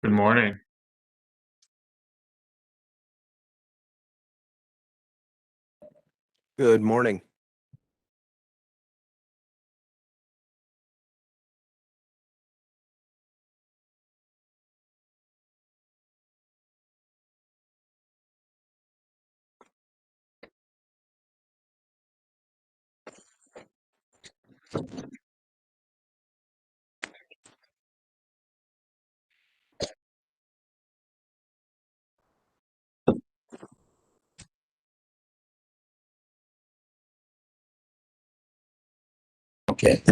Good morning. Good morning. Okay.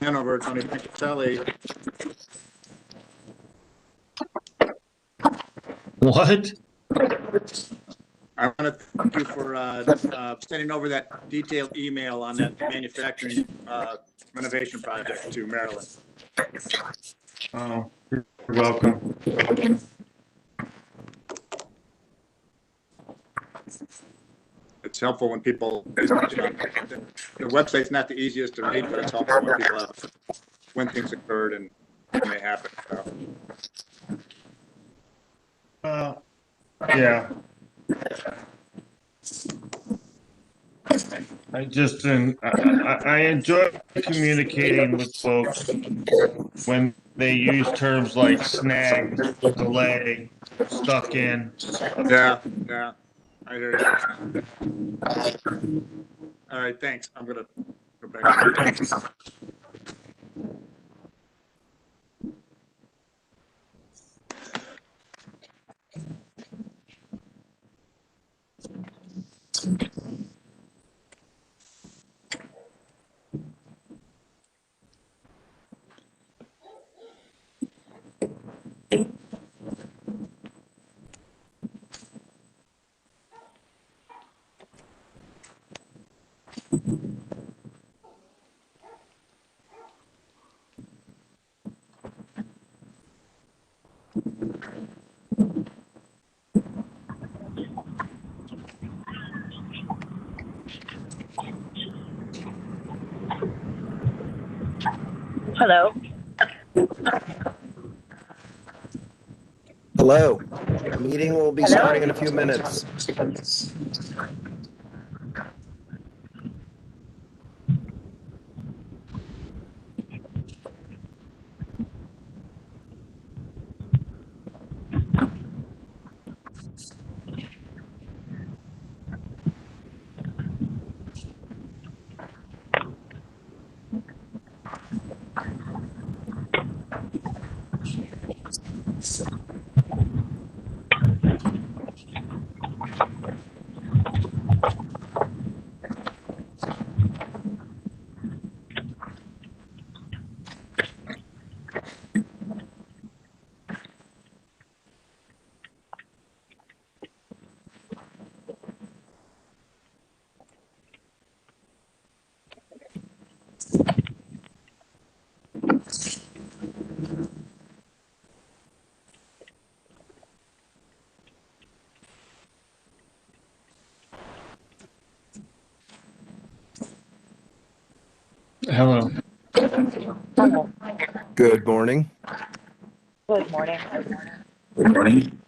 Hanover, Tony Pincatelli. What? I want to thank you for sending over that detailed email on that manufacturing renovation project to Maryland. Oh, you're welcome. It's helpful when people, the website's not the easiest to read, but it's helpful when people have, when things occurred and when they happen. So, Yeah. I enjoy communicating with folks when they use terms like snag, delay, stuck in. yeah, I hear you. All right, thanks. I'm gonna go back. Hello. Hello. The meeting will be Hello? starting in a few minutes. Hello. Hello. Good morning. Good morning. Good morning.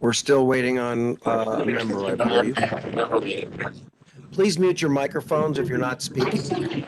We're still waiting on a member, I believe. Please mute your microphones if you're not speaking.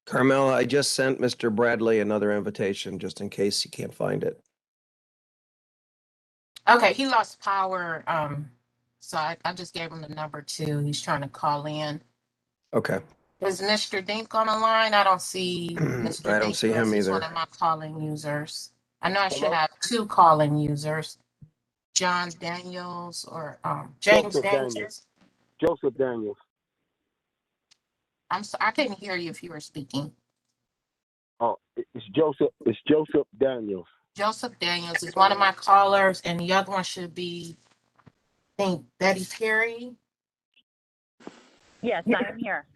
Carmela, I just sent Mr. Bradley another invitation just in case he can't find it. Okay, he lost power. So I just gave him the number two. He's trying to call in. Okay. Is Mr. Dink on the line? I don't see Mr. I don't Dink see unless him he's one either. of my calling users. I know I should Hello? have two calling users, John Daniels or James Joseph Daniels. Daniels. Joseph Daniels. I couldn't hear you if you were speaking. Oh, it's Joseph. It's Joseph Daniels. Joseph Daniels is one of my callers, and the other one should be, I think, Betty Perry. Yes, I am here.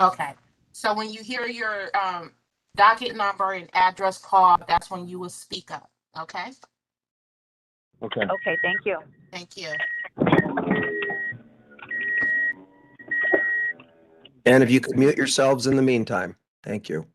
Okay. So when you hear your docket number and address call, that's when you will speak up. Okay. Okay. Okay, thank you. Thank you. And if you could mute yourselves in the meantime, thank you.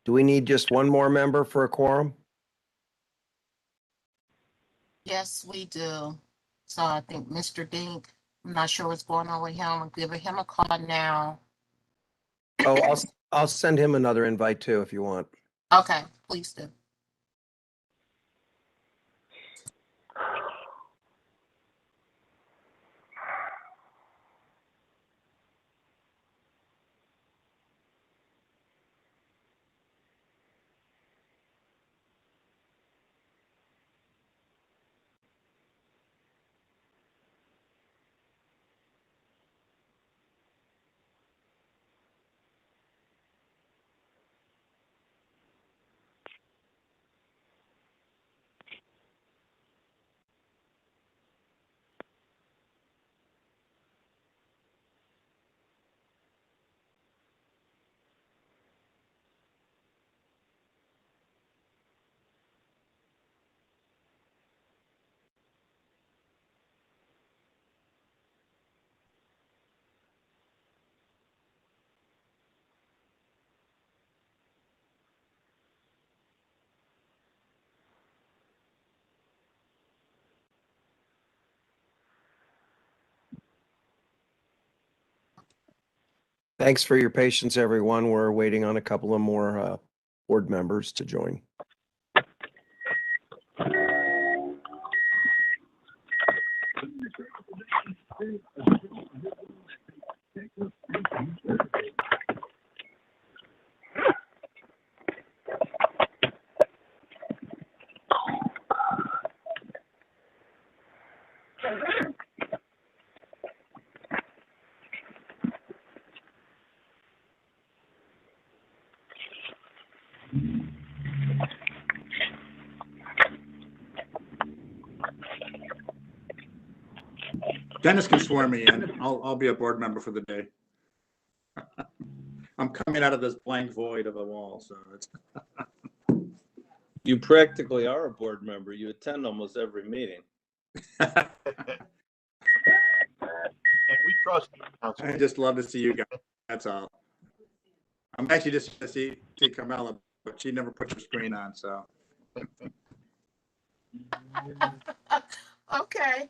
Do we need just one more member for a quorum? Yes, we do. So I think Mr. Dink, I'm not sure what's going on with him. I'm giving him a call now. Oh, I'll send him another invite too if you want. Okay, please do. Thanks for your patience, everyone. We're waiting on a couple of more board members to join. Dennis can swear me in. I'll be a board member for the day. I'm coming out of this blank void of a wall, so it's. You practically are a board member. You attend almost every meeting. And we trust you, I Councilman. just love to see you guys. That's all. I'm actually just to see Carmella, but she never put her screen on, so. Okay.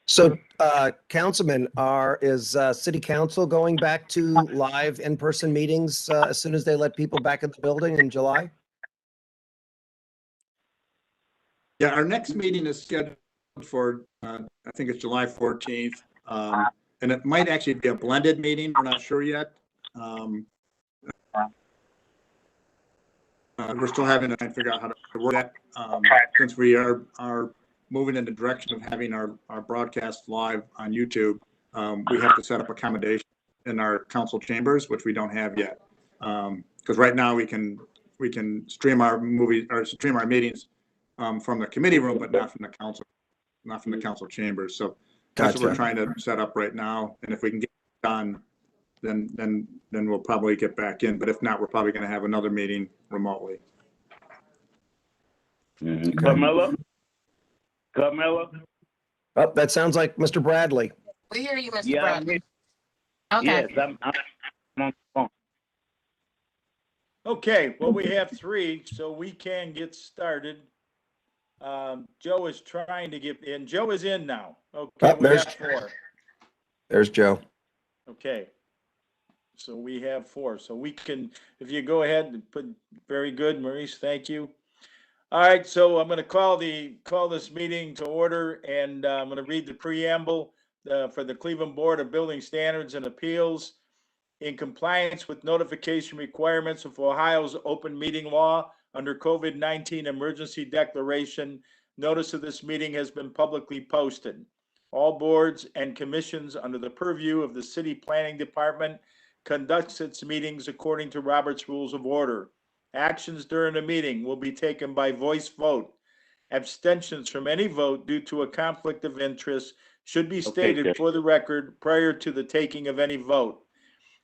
So, Councilman, is City Council going back to live in-person meetings as soon as they let people back in the building in July? Yeah, our next meeting is scheduled for, I think it's July 14th. And it might actually be a blended meeting. We're not sure yet. We're still having to try and figure out how to work that. Since we are moving in the direction of having our broadcast live on YouTube, we have to set up accommodation in our council chambers, which we don't have yet. Because right now we can stream our stream our meetings from the committee room, but not from the council chambers. So that's what we're Gotcha. trying to set up right now. And if we can get it done, then we'll probably get back in. But if not, we're probably going to have another meeting remotely. Carmella? Oh, that sounds like Mr. Bradley. We hear you, Mr. Yeah, Bradley. Okay. yes, I'm on the phone. Okay, well, we have three, so we can get started. Joe is trying to get in. Joe is in now. Okay, Oh, we there's- have four. There's Joe. Okay. So we have four. So we can, if you go ahead and put, very good, Maurice, thank you. All right, so I'm going to call this meeting to order, and I'm going to read the preamble for the Cleveland Board of Building Standards and Appeals. In compliance with notification requirements of Ohio's open meeting law under COVID-19 emergency declaration, notice of this meeting has been publicly posted. All boards and commissions under the purview of the City Planning Department conducts its meetings according to Robert's Rules of Order. Actions during the meeting will be taken by voice vote. Abstentions from any vote due to a conflict of interest should be stated for the record prior to the taking of any vote.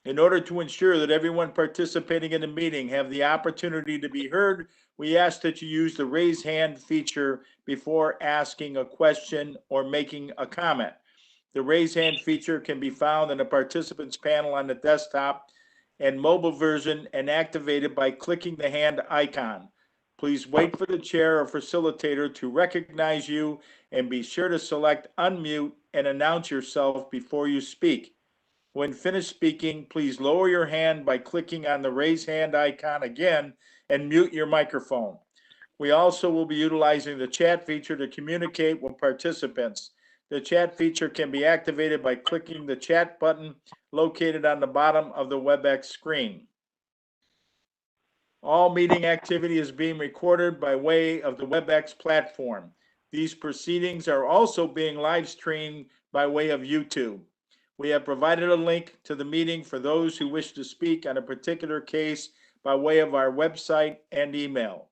In order to ensure that everyone participating in the meeting have the opportunity to be heard, we ask that you use the raise hand feature before asking a question or making a comment. The raise hand feature can be found in the participants panel on the desktop and mobile version and activated by clicking the hand icon. Please wait for the chair or facilitator to recognize you and be sure to select unmute and announce yourself before you speak. When finished speaking, please lower your hand by clicking on the raise hand icon again and mute your microphone. We also will be utilizing the chat feature to communicate with participants. The chat feature can be activated by clicking the chat button located on the bottom of the WebEx screen. All meeting activity is being recorded by way of the WebEx platform. These proceedings are also being live streamed by way of YouTube. We have provided a link to the meeting for those who wish to speak on a particular case by way of our website and email.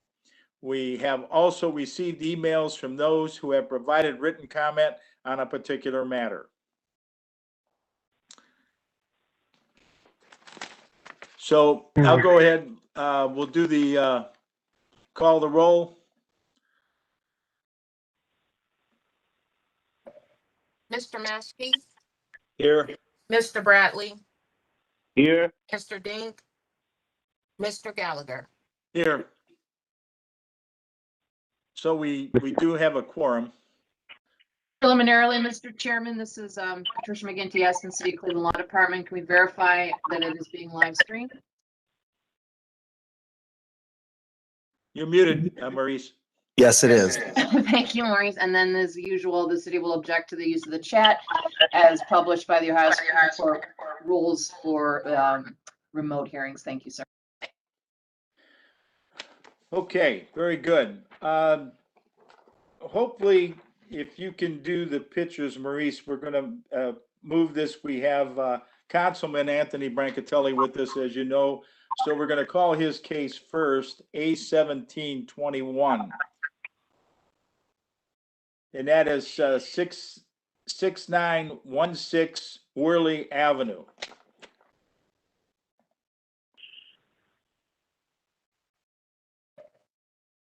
We have also received emails from those who have provided written comment on a particular matter. So I'll go ahead. We'll do the call the roll. Mr. Maskey, Here. Mr. Bradley, Here. Mr. Dink, Mr. Gallagher. Here. So we do have a quorum. Preliminarily, Mr. Chairman, this is Patricia McGinty, Aston City Cleveland Law Department. Can we verify that it is being live streamed? You're muted, Maurice. Yes, it is. Thank you, Maurice. And then as usual, the city will object to the use of the chat as published by the Ohio Supreme Court rules for remote hearings. Thank you, sir. Okay, very good. Hopefully, if you can do the pictures, Maurice, we're gonna move this. We have Councilman Anthony Brancatelli with us, as you know. So we're gonna call his case first, A1721. And that is 6916 Worley Avenue.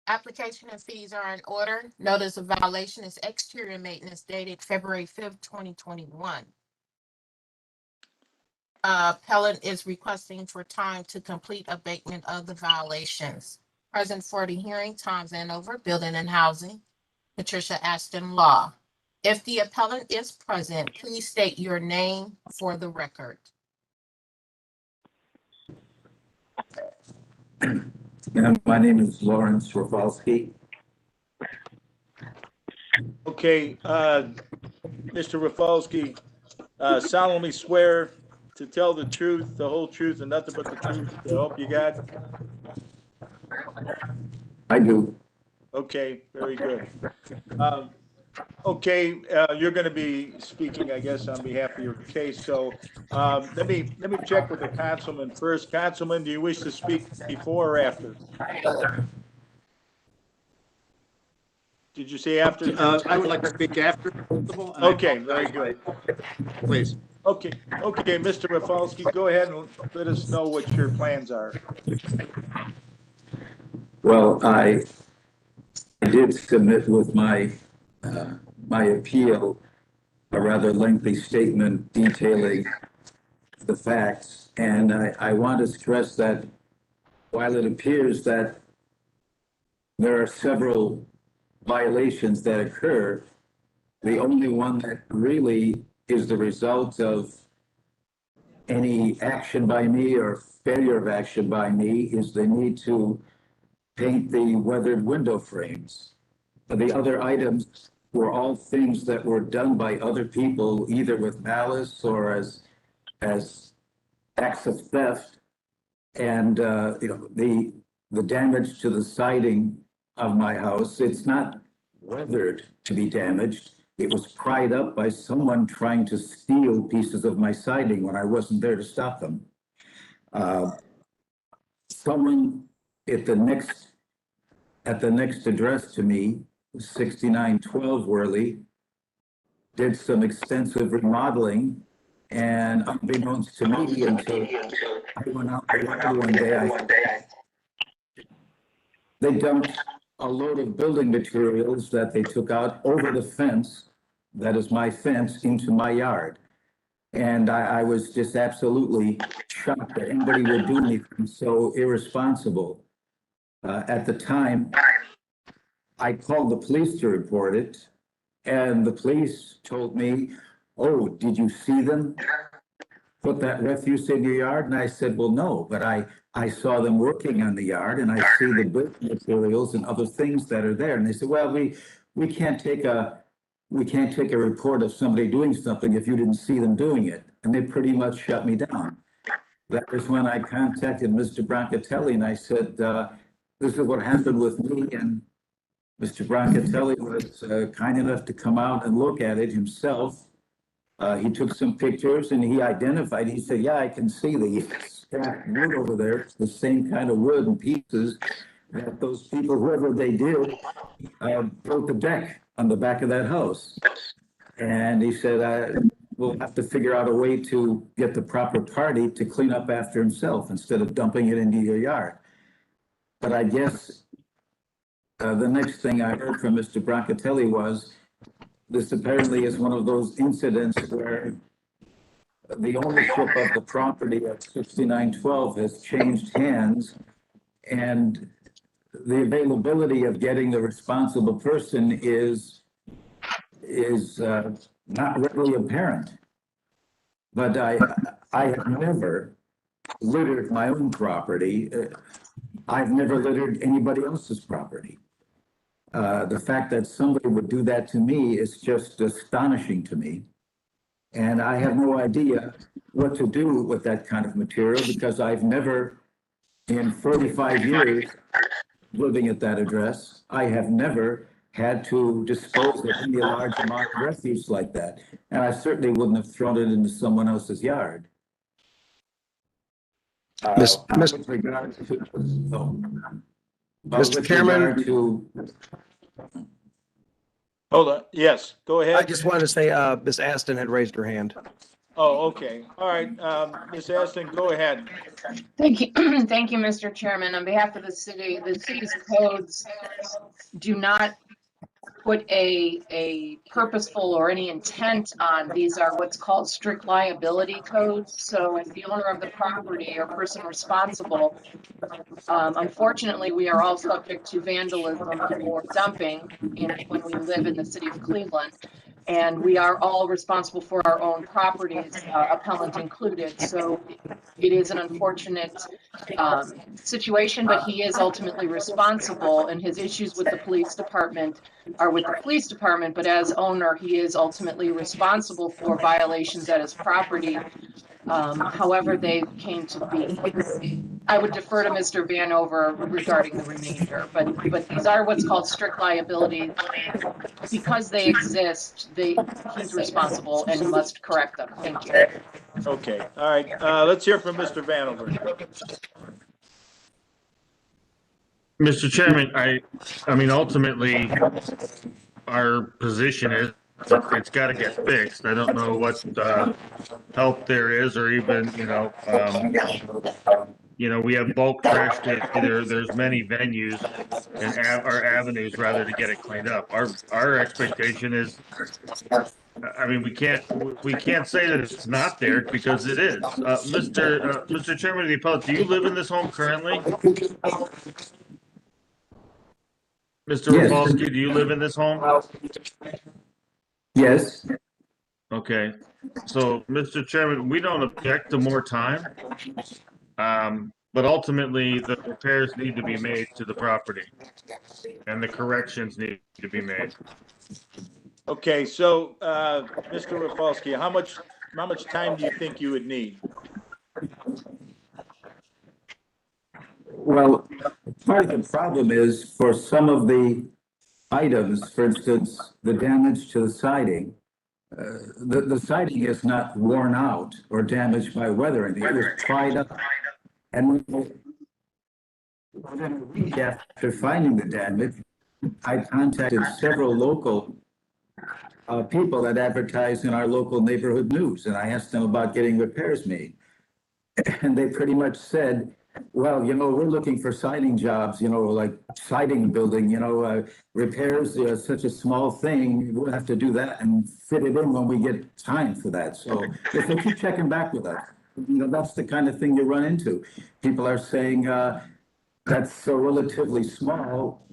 Application and fees are in order. Notice of violation is exterior maintenance dated February 5th, 2021. Appellant is requesting for time to complete abatement of the violations. Present for the hearing, Tom Zanover, Building and Housing, Patricia Ashton Law. If the appellant is present, please state your name for the record. My name is Lawrence Rafalski. Okay, Mr. Rafalski, solemnly swear to tell the truth, the whole truth, and nothing but the truth, to help you God? I do. Okay, very good. Okay, you're going to be speaking, I guess, on behalf of your case. So let me check with the councilman first. Councilman, do you wish to speak before or after? Did you say after? I would like to speak after. Okay, very good. Please. Okay, Mr. Rafalski, go ahead and let us know what your plans are. Well, I did submit with my appeal a rather lengthy statement detailing the facts, and I want to stress that while it appears that there are several violations that occur, the only one that really is the result of any action by me or failure of action by me is the need to paint the weathered window frames. The other items were all things that were done by other people, either with malice or as acts of theft. And the damage to the siding of my house, it's not weathered to be damaged. It was pried up by someone trying to steal pieces of my siding when I wasn't there to stop them. Someone at the next address to me, 6912 Worley, did some extensive remodeling, and unbeknownst to me, until I went out one day, they dumped a load of building materials that they took out over the fence, that is my fence, into my yard. And I was just absolutely shocked that anybody would do anything so irresponsible. At the time, I called the police to report it, and the police told me, "Oh, did you see them put that refuse in your yard?" And I said, "Well, no, but I saw them working on the yard, and I see the building materials and other things that are there." And they said, "Well, we can't take a report of somebody doing something if you didn't see them doing it." And they pretty much shut me down. That was when I contacted Mr. Brancatelli, and I said, "This is what happened with me." And Mr. Brancatelli was kind enough to come out and look at it himself. He took some pictures and he identified, he said, "Yeah, I can see the scrap wood over there. It's the same kind of wood and pieces that those people, whoever they did, built the deck on the back of that house." And he said, "We'll have to figure out a way to get the proper party to clean up after himself instead of dumping it into your yard." But I guess the next thing I heard from Mr. Brancatelli was, this apparently is one of those incidents where the ownership of the property at 6912 has changed hands, and the availability of getting the responsible person is not readily apparent. But I have never littered my own property. I've never littered anybody else's property. The fact that somebody would do that to me is just astonishing to me. And I have no idea what to do with that kind of material because I've never, in 45 years living at that address, I have never had to dispose of any large amount of refuse like that. And I certainly wouldn't have thrown it into someone else's yard. Mr. Chairman, Hold on. Yes, go ahead. I just wanted to say, Ms. Aston had raised her hand. Oh, okay. All right. Ms. Aston, go ahead. Thank you. Thank you, Mr. Chairman. On behalf of the city's codes do not put a purposeful or any intent on. These are what's called strict liability codes. So if the owner of the property or person responsible, unfortunately, we are all subject to vandalism or dumping when we live in the city of Cleveland. And we are all responsible for our own properties, appellant included. So it is an unfortunate situation, but he is ultimately responsible, and his issues with the police department are with the police department, but as owner, he is ultimately responsible for violations at his property, however they came to be. I would defer to Mr. Vanover regarding the remainder, but these are what's called strict liability. Because they exist, he's responsible and must correct them. Thank you. Okay. All right. Let's hear from Mr. Vanover. Mr. Chairman, I mean, ultimately, our position is it's got to get fixed. I don't know what help there is, or even, we have bulk trash day. There's many venues and our avenues rather to get it cleaned up. Our expectation is, I mean, we can't say that it's not there because it is. Mr. Chairman of the appellate, do you live in this home currently? Mr. Yes. Rafalski, do you live in this home? Yes. Okay. So, Mr. Chairman, we don't object to more time. But ultimately, the repairs need to be made to the property and the corrections need to be made. Okay, so, Mr. Rafalski, how much time do you think you would need? Well, part of the problem is for some of the items, for instance, the damage to the siding, the siding is not worn out or damaged by weathering. It was pried up. And within a week after finding the damage, I contacted several local people that advertise in our local neighborhood news, and I asked them about getting repairs made. And they pretty much said, well, we're looking for siding jobs, like siding building, repairs, such a small thing. We'll have to do that and fit it in when we get time for that. So if they keep checking back with us, that's the kind of thing you run into. People are saying that's so relatively small,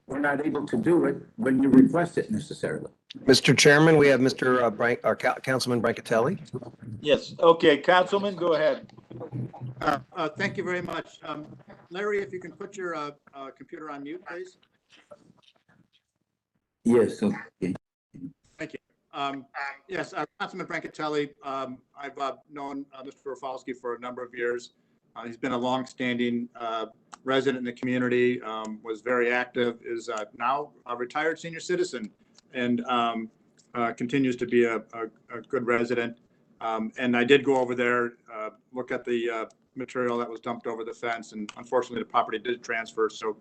we're not able to do it when you request it necessarily. Mr. Chairman, we have Mr. Councilman Brancatelli. Yes. Okay, Councilman, go ahead. Thank you very much. Larry, if you can put your computer on mute, please. Yes. Okay. Thank you. Yes, Councilman Brancatelli, I've known Mr. Rafalski for a number of years. He's been a longstanding resident in the community, was very active, is now a retired senior citizen, and continues to be a good resident. And I did go over there, look at the material that was dumped over the fence, and unfortunately the property did transfer, so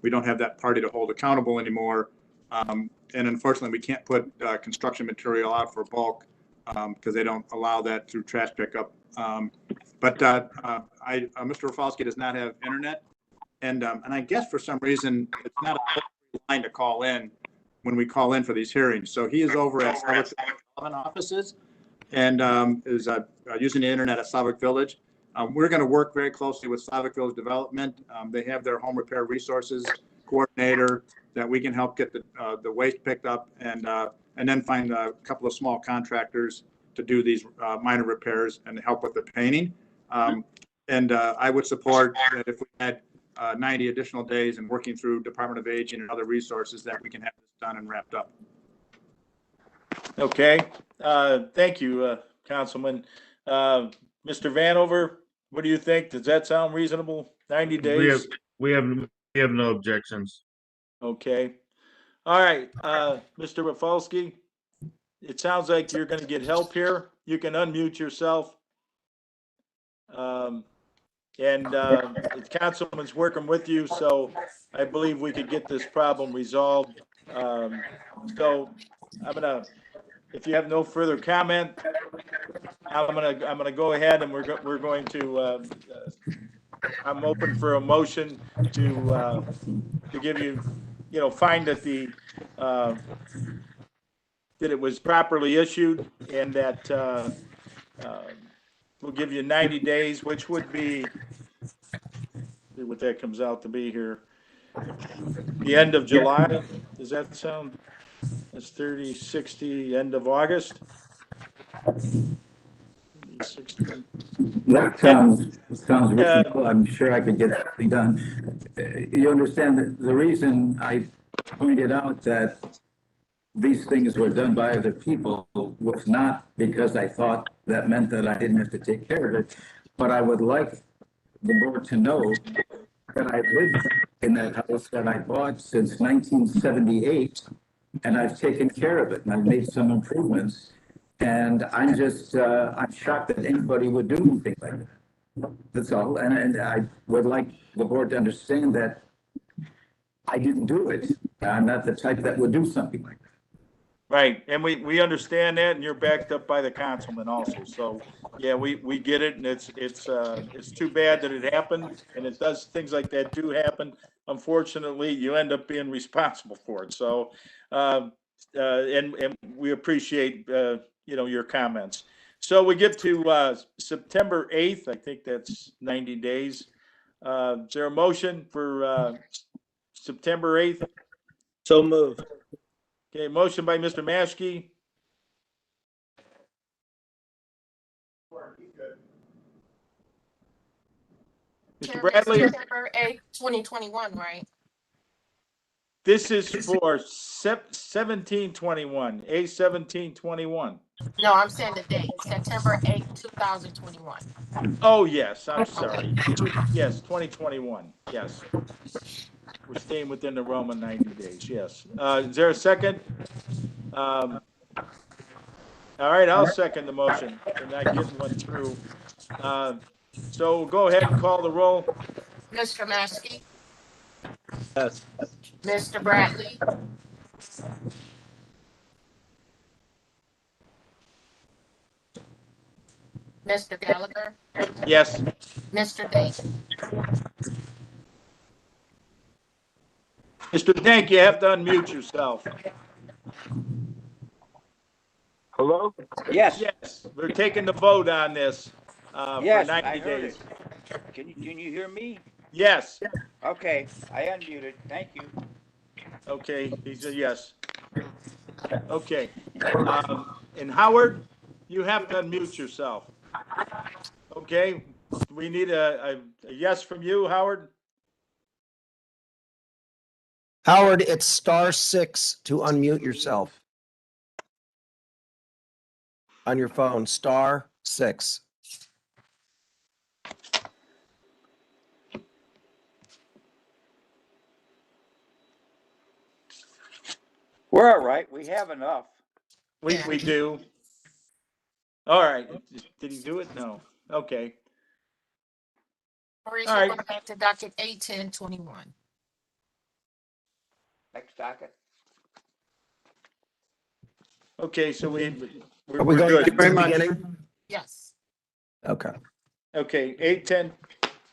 we don't have that party to hold accountable anymore. And unfortunately, we can't put construction material out for bulk because they don't allow that through trash pickup. But Mr. Rafalski does not have internet, and I guess for some reason it's not a line to call in when we call in for these hearings. So he is over at 11 offices, and is using the internet at Slavic Village. We're going to work very closely with Slavic Village Development. They have their home repair resources coordinator that we can help get the waste picked up, and then find a couple of small contractors to do these minor repairs and help with the painting. And I would support that if we had 90 additional days and working through Department of Aging and other resources, that we can have this done and wrapped up. Okay, thank you, Councilman. Mr. Vanover, what do you think? Does that sound reasonable? 90 days? We have no objections. Okay. All right, Mr. Rafalski, it sounds like you're gonna get help here. You can unmute yourself. The councilman's working with you, so I believe we could get this problem resolved. So I'm gonna, if you have no further comment, I'm gonna go ahead and we're going to, I'm open for a motion to give you, find that that it was properly issued, and that we'll give you 90 days, which would be, see what that comes out to be here, the end of July. Does that sound? That's 30, 60, end of August. 60. That sounds reasonable. I'm sure I could get that done. You understand that the reason I pointed out that these things were done by other people was not because I thought that meant that I didn't have to take care of it, but I would like the board to know that I lived in that house that I bought since 1978, and I've taken care of it, and I've made some improvements. And I'm just, I'm shocked that anybody would do anything like that. That's all. And I would like the board to understand that I didn't do it. I'm not the type that would do something like that. Right, and we understand that, and you're backed up by the councilman also. So, yeah, we get it, and it's too bad that it happened, and it does, things like that do happen. Unfortunately, you end up being responsible for it. So, and we appreciate your comments. So we get to September 8th. I think that's 90 days. Is there a motion for September 8th? So moved. Okay, motion by Mr. Maschke. Mr. Bradley, September 8th, 2021, right? this is for 1721, A1721. No, I'm saying the date, September 8th, 2021. Oh, yes, I'm sorry. Yes, 2021, yes. We're staying within the realm of 90 days, yes. Is there a second? All right, I'll second the motion. We're not getting one through. So go ahead and call the roll. Mr. Maschke, Yes. Mr. Bradley, Mr. Gallagher, Yes. Mr. Day. Mr. Dank, you have to unmute yourself. Hello? Yes, Yes, we're taking the vote on this for yes, 90 I heard days. it. Can you hear me? Yes, Okay, I unmuted. Thank you. okay, he said yes. Okay. And Howard, you have to unmute yourself. Okay, we need a yes from you, Howard? Howard, it's *6 to unmute yourself. On your phone, *6. We're all right. We have enough. We do. All right. Did he do it? No. Okay. Maurice, All right. we'll go back to docket 81021. Next docket. Okay, so we're Are we going good. to the beginning? Yes. Okay. Okay, 810.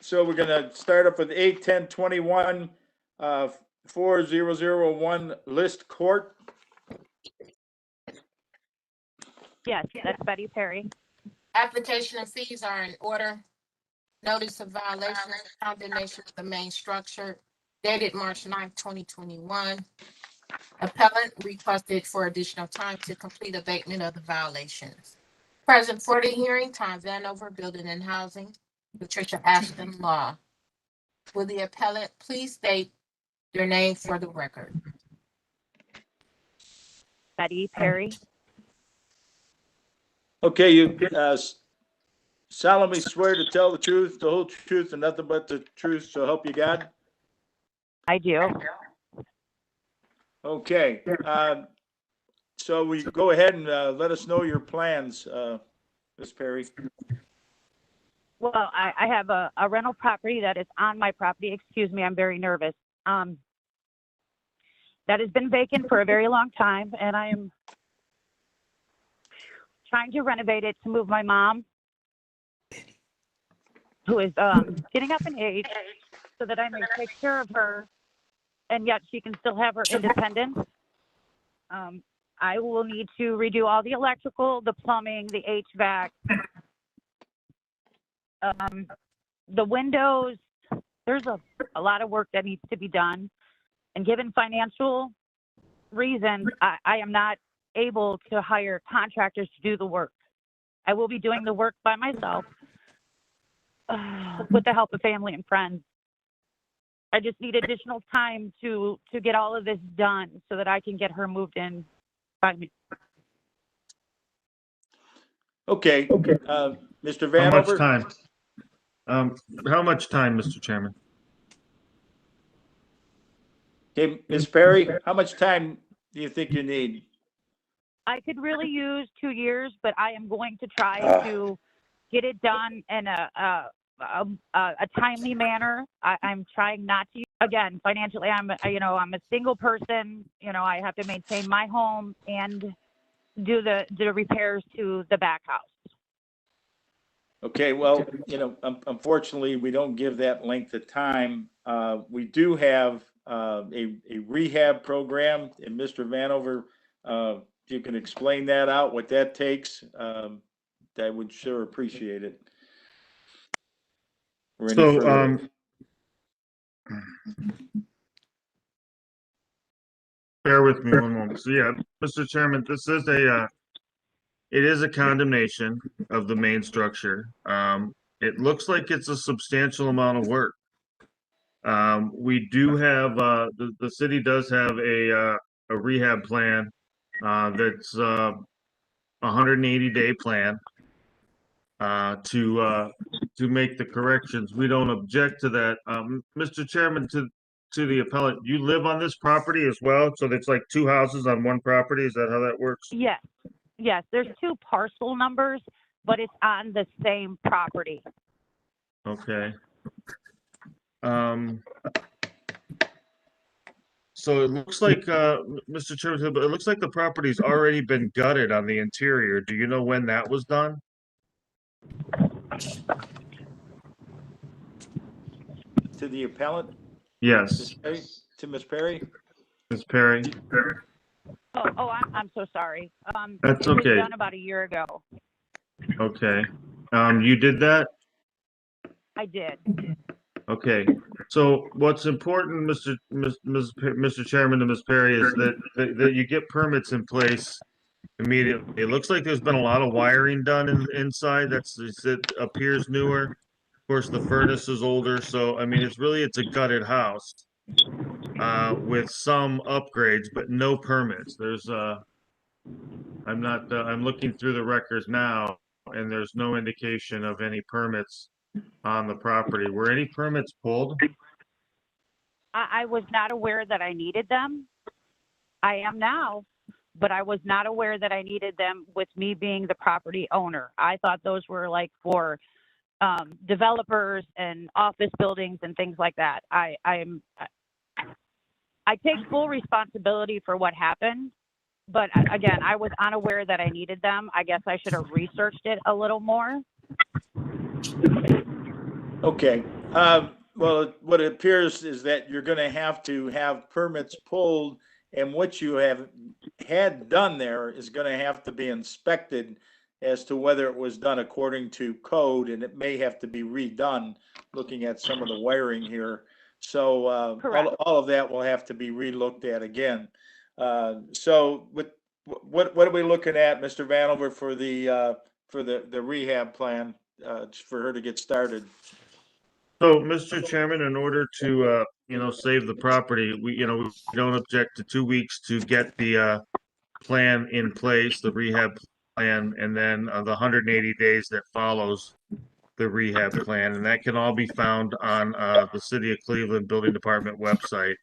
So we're gonna start up with 81021, 4001 List Court. Yes, that's Betty Perry. Application and fees are in order. Notice of violation of condemnation of the main structure dated March 9th, 2021. Appellant requested for additional time to complete abatement of the violations. Present for the hearing, Tom Vanover, Building and Housing, Patricia Ashton Law. Will the appellant please state your name for the record? Betty Perry. Okay, you solemnly swear to tell the truth, the whole truth, and nothing but the truth, so help you God? I do. Okay, so we go ahead and let us know your plans, Ms. Perry. Well, I have a rental property that is on my property. Excuse me, I'm very nervous. That has been vacant for a very long time, and I am trying to renovate it to move my mom, who is getting up in age, so that I may take care of her, and yet she can still have her independence. I will need to redo all the electrical, the plumbing, the HVAC, the windows. There's a lot of work that needs to be done. And given financial reasons, I am not able to hire contractors to do the work. I will be doing the work by myself with the help of family and friends. I just need additional time to get all of this done so that I can get her moved in by me. Okay, Mr. How much Vanover? time? How much time, Mr. Chairman? Okay, Ms. Perry, how much time do you think you need? I could really use 2 years, but I am going to try to get it done in a timely manner. I'm trying not to. Again, financially, I'm a single person. I have to maintain my home and do the repairs to the back house. Okay, well, unfortunately, we don't give that length of time. We do have a rehab program, and Mr. Vanover, if you can explain that out, what that takes, I would sure appreciate it. Or any So, further- bear with me one moment. So yeah, Mr. Chairman, this is it is a condemnation of the main structure. It looks like it's a substantial amount of work. We do have, the city does have a rehab plan, that's a 180-day plan, to make the corrections. We don't object to that. Mr. Chairman, to the appellant, you live on this property as well? So there's like two houses on one property? Is that how that works? Yes, there's two parcel numbers, but it's on the same property. Okay. So it looks like, Mr. Chairman, it looks like the property's already been gutted on the interior. Do you know when that was done? To the appellant, Yes, to Ms. Perry? Ms. Perry. Oh, I'm so sorry. That's it was okay. done about a year ago. Okay. You did that? I did. Okay. So what's important, Mr. Chairman and Ms. Perry, is that you get permits in place immediately. It looks like there's been a lot of wiring done inside. It appears newer. Of course, the furnace is older, so I mean, it's a gutted house with some upgrades, but no permits. I'm looking through the records now, and there's no indication of any permits on the property. Were any permits pulled? I was not aware that I needed them. I am now, but I was not aware that I needed them with me being the property owner. I thought those were like for developers and office buildings and things like that. I take full responsibility for what happened, but again, I was unaware that I needed them. I guess I should have researched it a little more. Okay. Well, what it appears is that you're going to have permits pulled And what you have had done there is gonna have to be inspected as to whether it was done according to code, and it may have to be redone, looking at some of the wiring here. So, Correct. all of that will have to be relooked at again. So what are we looking at, Mr. Vanover, for the rehab plan, for her to get started? So, Mr. Chairman, in order to, save the property, we don't object to 2 weeks to get the, plan in place, the rehab plan, and then the 180 days that follows the rehab plan, and that can all be found on the City of Cleveland Building Department website.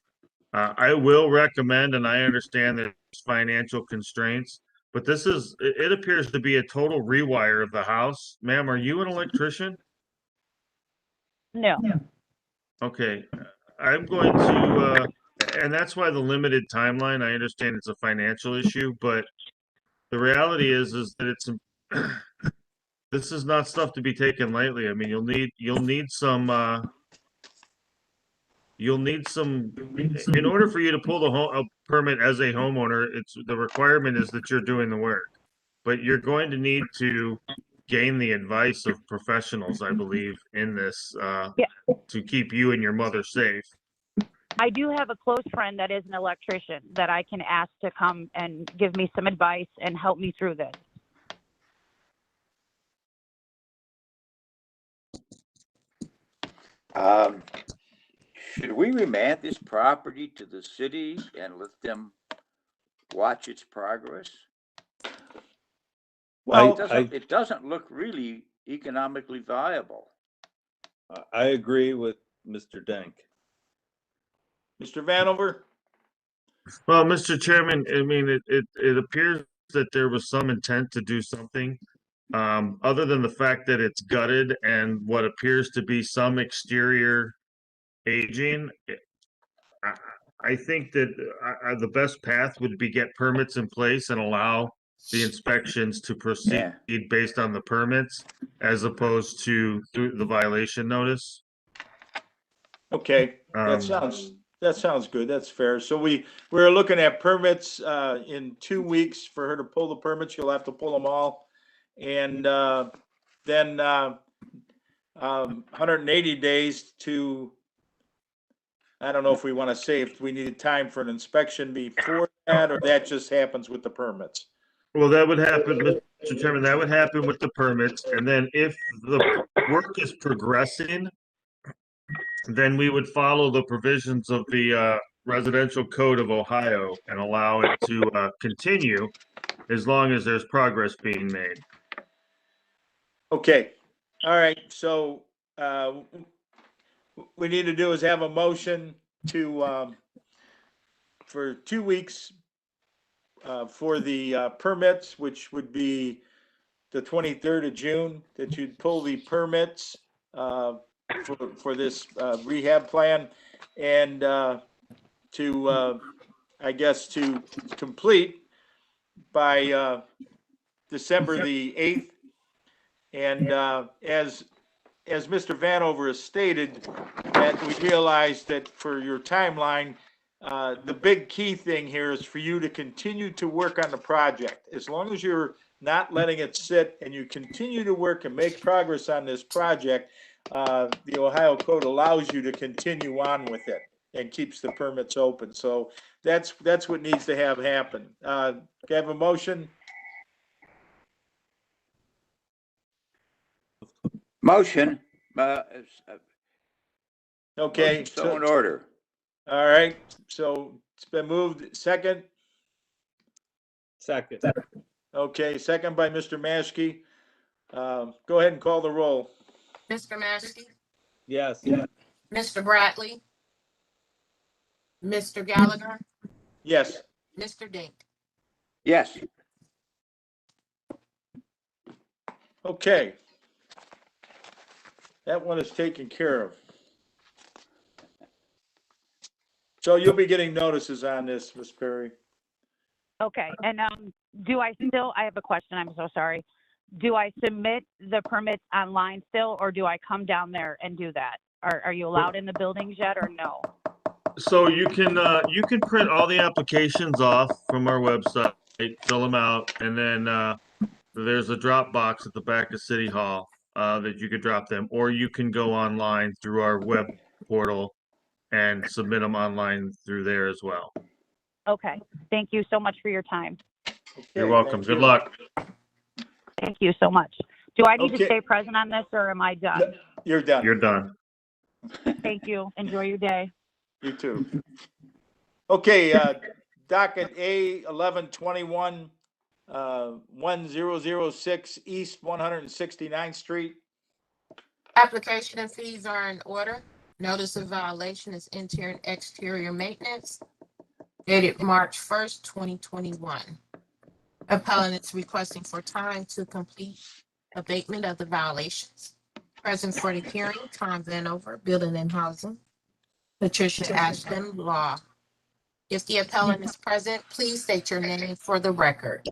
I will recommend, and I understand there's financial constraints, but it appears to be a total rewire of the house. Ma'am, are you an electrician? No. Okay, I'm going to, and that's why the limited timeline, I understand it's a financial issue, but the reality is that it's, this is not stuff to be taken lightly. I mean, you'll need some, in order for you to pull a permit as a homeowner, the requirement is that you're doing the work. But you're going to need to gain the advice of professionals, I believe, in this, to keep you and your mother safe. I do have a close friend that is an electrician that I can ask to come and give me some advice and help me through this. Should we remand this property to the city and let them watch its progress? Well, It doesn't look really economically viable. I agree with Mr. Denk. Mr. Vanover? Well, Mr. Chairman, I mean, it appears that there was some intent to do something. Other than the fact that it's gutted and what appears to be some exterior aging, I think that the best path would be get permits in place and allow the inspections to proceed based on the permits as opposed to through the violation notice. Okay, that sounds good. That's fair. So we're looking at permits, in 2 weeks for her to pull the permits. You'll have to pull them all. And, then, 180 days to, I don't know if we want to say if we needed time for an inspection before that, or that just happens with the permits. Well, that would happen, Mr. Chairman, that would happen with the permits. And then if the work is progressing, then we would follow the provisions of the Residential Code of Ohio and allow it to continue as long as there's progress being made. Okay, all right, so, we need to do is have a motion to, for 2 weeks, for the permits, which would be the 23rd of June, that you'd pull the permits, for this rehab plan, and to I guess to complete by December the 8th. And as Mr. Vanover has stated, that we realize that for your timeline, the big key thing here is for you to continue to work on the project. As long as you're not letting it sit and you continue to work and make progress on this project, the Ohio Code allows you to continue on with it and keeps the permits open. So that's what needs to have happen. Can I have a motion? Motion, Okay. so in order. All right, so it's been moved. Second? Second. Okay, second by Mr. Maschke. Go ahead and call the roll. Mr. Maschke, Yes. Mr. Bradley, Mr. Gallagher, Yes. Mr. Dink. Yes. Okay. That one is taken care of. So you'll be getting notices on this, Ms. Perry. Okay, and I have a question, I'm so sorry. Do I submit the permits online still, or do I come down there and do that? Are you allowed in the buildings yet, or no? So you can print all the applications off from our website, fill them out, and then there's a drop box at the back of City Hall that you could drop them, or you can go online through our web portal and submit them online through there as well. Okay. Thank you so much for your time. You're Okay, welcome. thank Good you. luck. Thank you so much. Do I need Okay. to stay present on this or am I done? You're done. You're done. Thank you. Enjoy your day. You too. Okay, docket A 1121, 1006 East 169th Street. Application and fees are in order. Notice of violation is interior and exterior maintenance dated March 1st, 2021. Appellant is requesting for time to complete abatement of the violations. Present for the hearing, Tom Vanover, Building and Housing. Patricia Ashton, Law. If the appellant is present, please state your name for the record.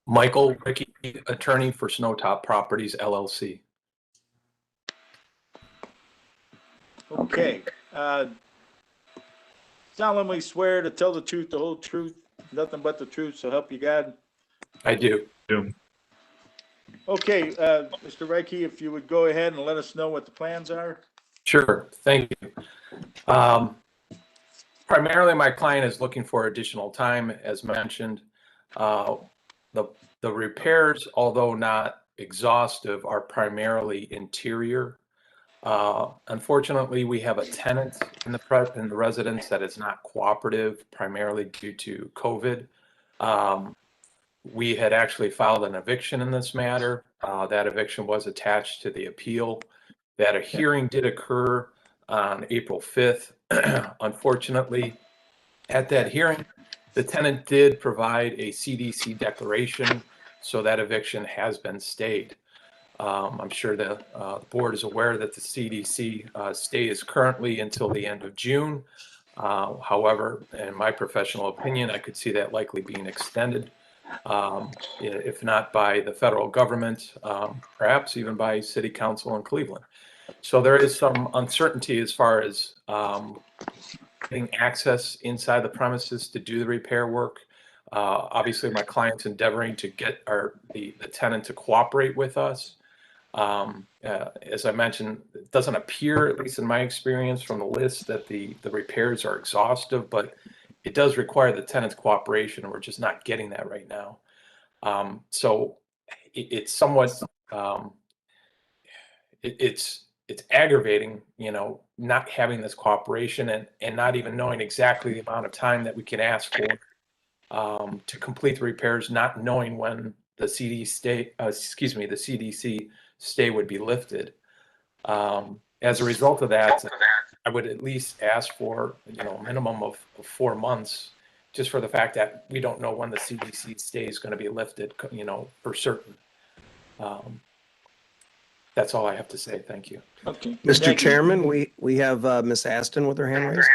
Michael Ricky, attorney for Snowtop Properties LLC. Okay, solemnly swear to tell the truth, the whole truth, nothing but the truth, so help you God. I do. Okay, Mr. Reiki, if you would go ahead and let us know what the plans are. Sure, thank you. Primarily, my client is looking for additional time, as mentioned. The repairs, although not exhaustive, are primarily interior. Unfortunately, we have a tenant in the residence that is not cooperative, primarily due to COVID. We had actually filed an eviction in this matter. That eviction was attached to the appeal. That a hearing did occur on April 5th. Unfortunately, at that hearing, the tenant did provide a CDC declaration, so that eviction has been stayed. I'm sure the board is aware that the CDC stay is currently until the end of June. However, in my professional opinion, I could see that likely being extended, if not by the federal government, perhaps even by City Council in Cleveland. So there is some uncertainty as far as getting access inside the premises to do the repair work. Obviously, my client's endeavoring to get the tenant to cooperate with us. As I mentioned, it doesn't appear, at least in my experience from the list, that the repairs are exhaustive, but it does require the tenant's cooperation, and we're just not getting that right now. So it's somewhat, it's aggravating, not having this cooperation and not even knowing exactly the amount of time that we can ask for to complete the repairs, not knowing when the CDC stay would be lifted. As a result of that, I would at least ask for a minimum of 4 months, just for the fact that we don't know when the CDC stay is going to be lifted, for certain. That's all I have to say. Thank you. Okay. Mr. Chairman, we have Ms. Aston with her hand raised.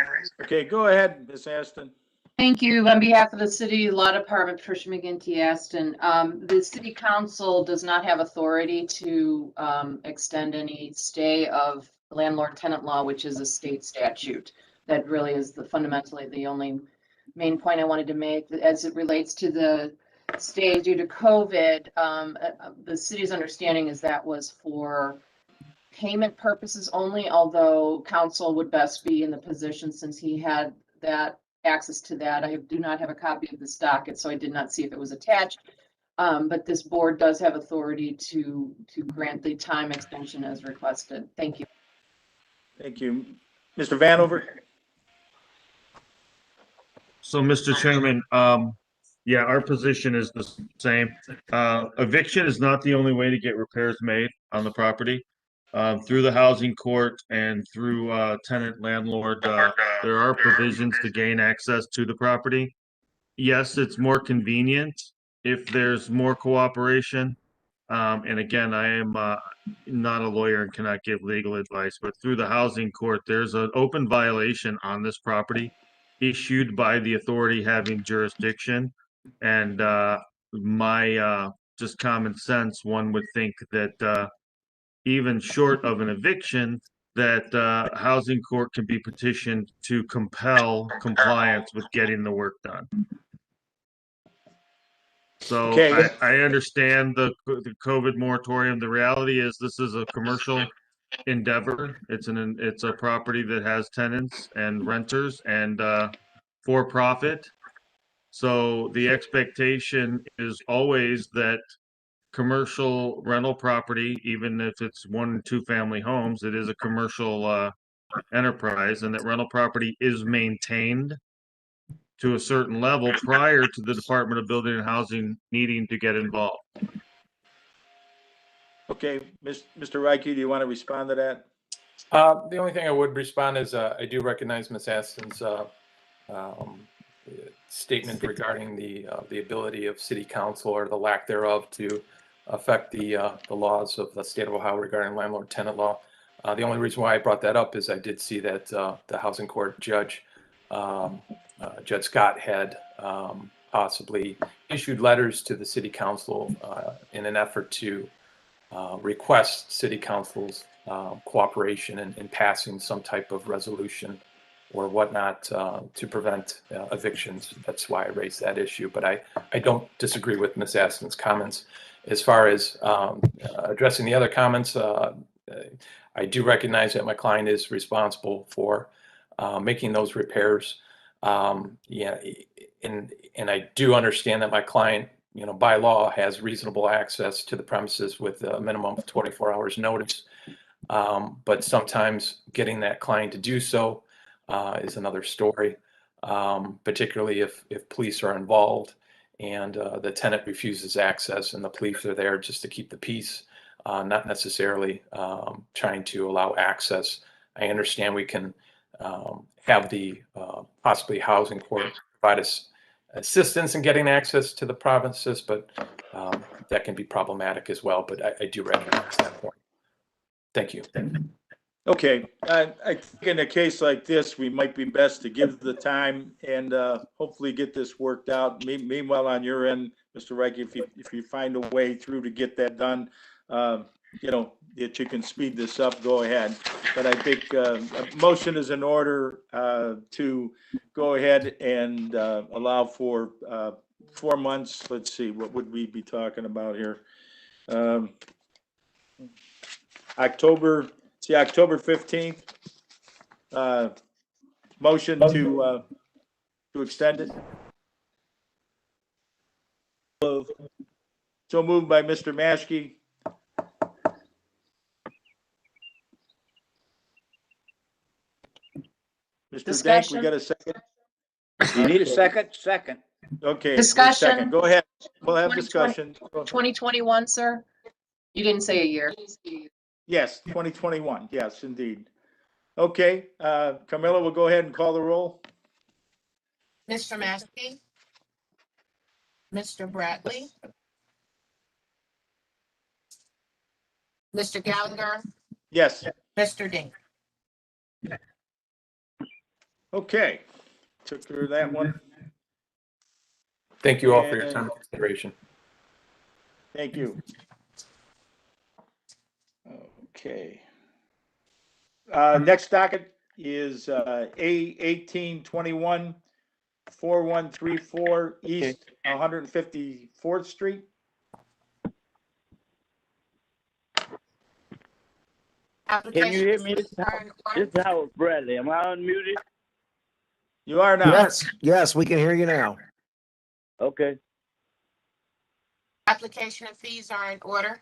Okay, go ahead, Ms. Aston. Thank you. On behalf of the City Law Department, Tricia McGinty Aston, the City Council does not have authority to extend any stay of landlord-tenant law, which is a state statute. That really is fundamentally the only main point I wanted to make. As it relates to the stay due to COVID, the city's understanding is that was for payment purposes only, although council would best be in the position, since he had that access to that. I do not have a copy of this docket, so I did not see if it was attached. But this board does have authority to grant the time extension as requested. Thank you. Thank you. Mr. Vanover? So, Mr. Chairman, yeah, our position is the same. Eviction is not the only way to get repairs made on the property. Through the housing court and through tenant landlord, there are provisions to gain access to the property. Yes, it's more convenient if there's more cooperation. And again, I am not a lawyer and cannot give legal advice, but through the housing court, there's an open violation on this property issued by the authority having jurisdiction. And my just common sense, one would think that even short of an eviction, that housing court can be petitioned to compel compliance with getting the work done. So Okay. I understand the COVID moratorium. The reality is this is a commercial endeavor. It's a property that has tenants and renters and for profit. So the expectation is always that commercial rental property, even if it's 1 and 2 family homes, it is a commercial enterprise, and that rental property is maintained to a certain level prior to the Department of Building and Housing needing to get involved. Okay, Mr. Reike, do you want to respond to that? The only thing I would respond is I do recognize Ms. Aston's statement regarding the ability of city council or the lack thereof to affect the laws of the state of Ohio regarding landlord-tenant law. The only reason why I brought that up is I did see that the housing court judge, Judge Scott, had possibly issued letters to the city council in an effort to request city council's cooperation in passing some type of resolution or whatnot to prevent evictions. That's why I raised that issue. But I don't disagree with Ms. Aston's comments. As far as addressing the other comments, I do recognize that my client is responsible for making those repairs. Yeah, and I do understand that my client, by law, has reasonable access to the premises with a minimum of 24 hours notice. But sometimes getting that client to do so is another story, particularly if police are involved and the tenant refuses access and the police are there just to keep the peace, not necessarily trying to allow access. I understand we can have the possibly housing court provide us assistance in getting access to the provinces, but that can be problematic as well. But I do recognize that point. Thank you. Okay, I think in a case like this, we might be best to give the time and hopefully get this worked out. Meanwhile, on your end, Mr. Reich, if you find a way through to get that done, that you can speed this up, go ahead. But I think a motion is in order to go ahead and allow for 4 months. Let's see, what would we be talking about here? October 15th. Motion to extend it. So moved by Mr. Maschke. Mr. Dank, we got a second? You need a second? Second. Okay. Discussion. Second. Go ahead. We'll have discussion. 2021, sir? You didn't say a year. Yes, 2021. Yes, indeed. Okay, Camilla, we'll go ahead and call the roll. Mr. Maskey, Mr. Bradley, Mr. Gallagher, Yes. Mr. Dink. Okay, took care of that one. Thank you all for your time and consideration. Thank you. Okay. Next docket is A1821 4134 East 154th Street. Can you hear me? This is Howard Bradley. Am I unmuted? You are now. Yes, we can hear you now. Okay. Application and fees are in order.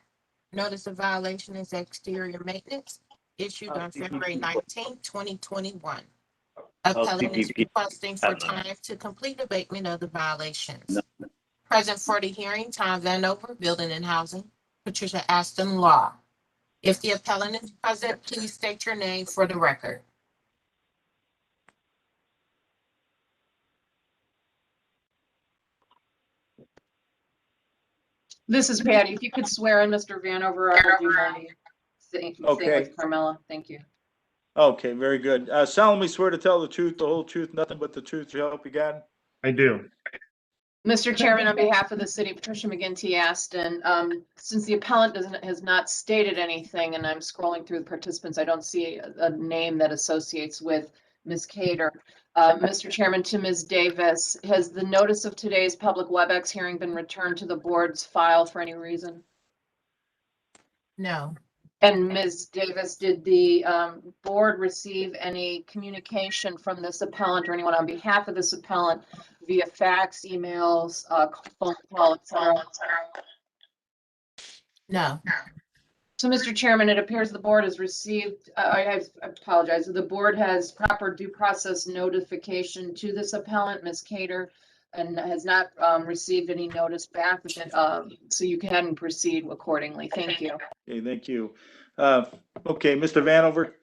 Notice of violation is exterior maintenance issued on February 19, 2021. Appellant is requesting for time to complete abatement of the violations. Present for the hearing, Tom Vanover, Building and Housing, Patricia Aston Law. If the appellant is present, please state your name for the record. This is Patty. If you could swear in Mr. Vanover, I will do my same with Carmella. Thank you. Okay, very good. Solemnly swear to tell the truth, the whole truth, nothing but the truth to help you God. I do. Mr. Chairman, on behalf of the city, Patricia McGinty Aston, since the appellant has not stated anything, and I'm scrolling through the participants, I don't see a name that associates with Ms. Cater. Mr. Chairman, to Ms. Davis, has the notice of today's public WebEx hearing been returned to the board's file for any reason? No. And Ms. Davis, did the board receive any communication from this appellant or anyone on behalf of this appellant via fax, emails, phone call, etc.? No. So, Mr. Chairman, it appears the board has received, I apologize, the board has proper due process notification to this appellant, Ms. Cater, and has not received any notice back, so you can proceed accordingly. Thank you. Okay, thank you. Okay, Mr. Vanover?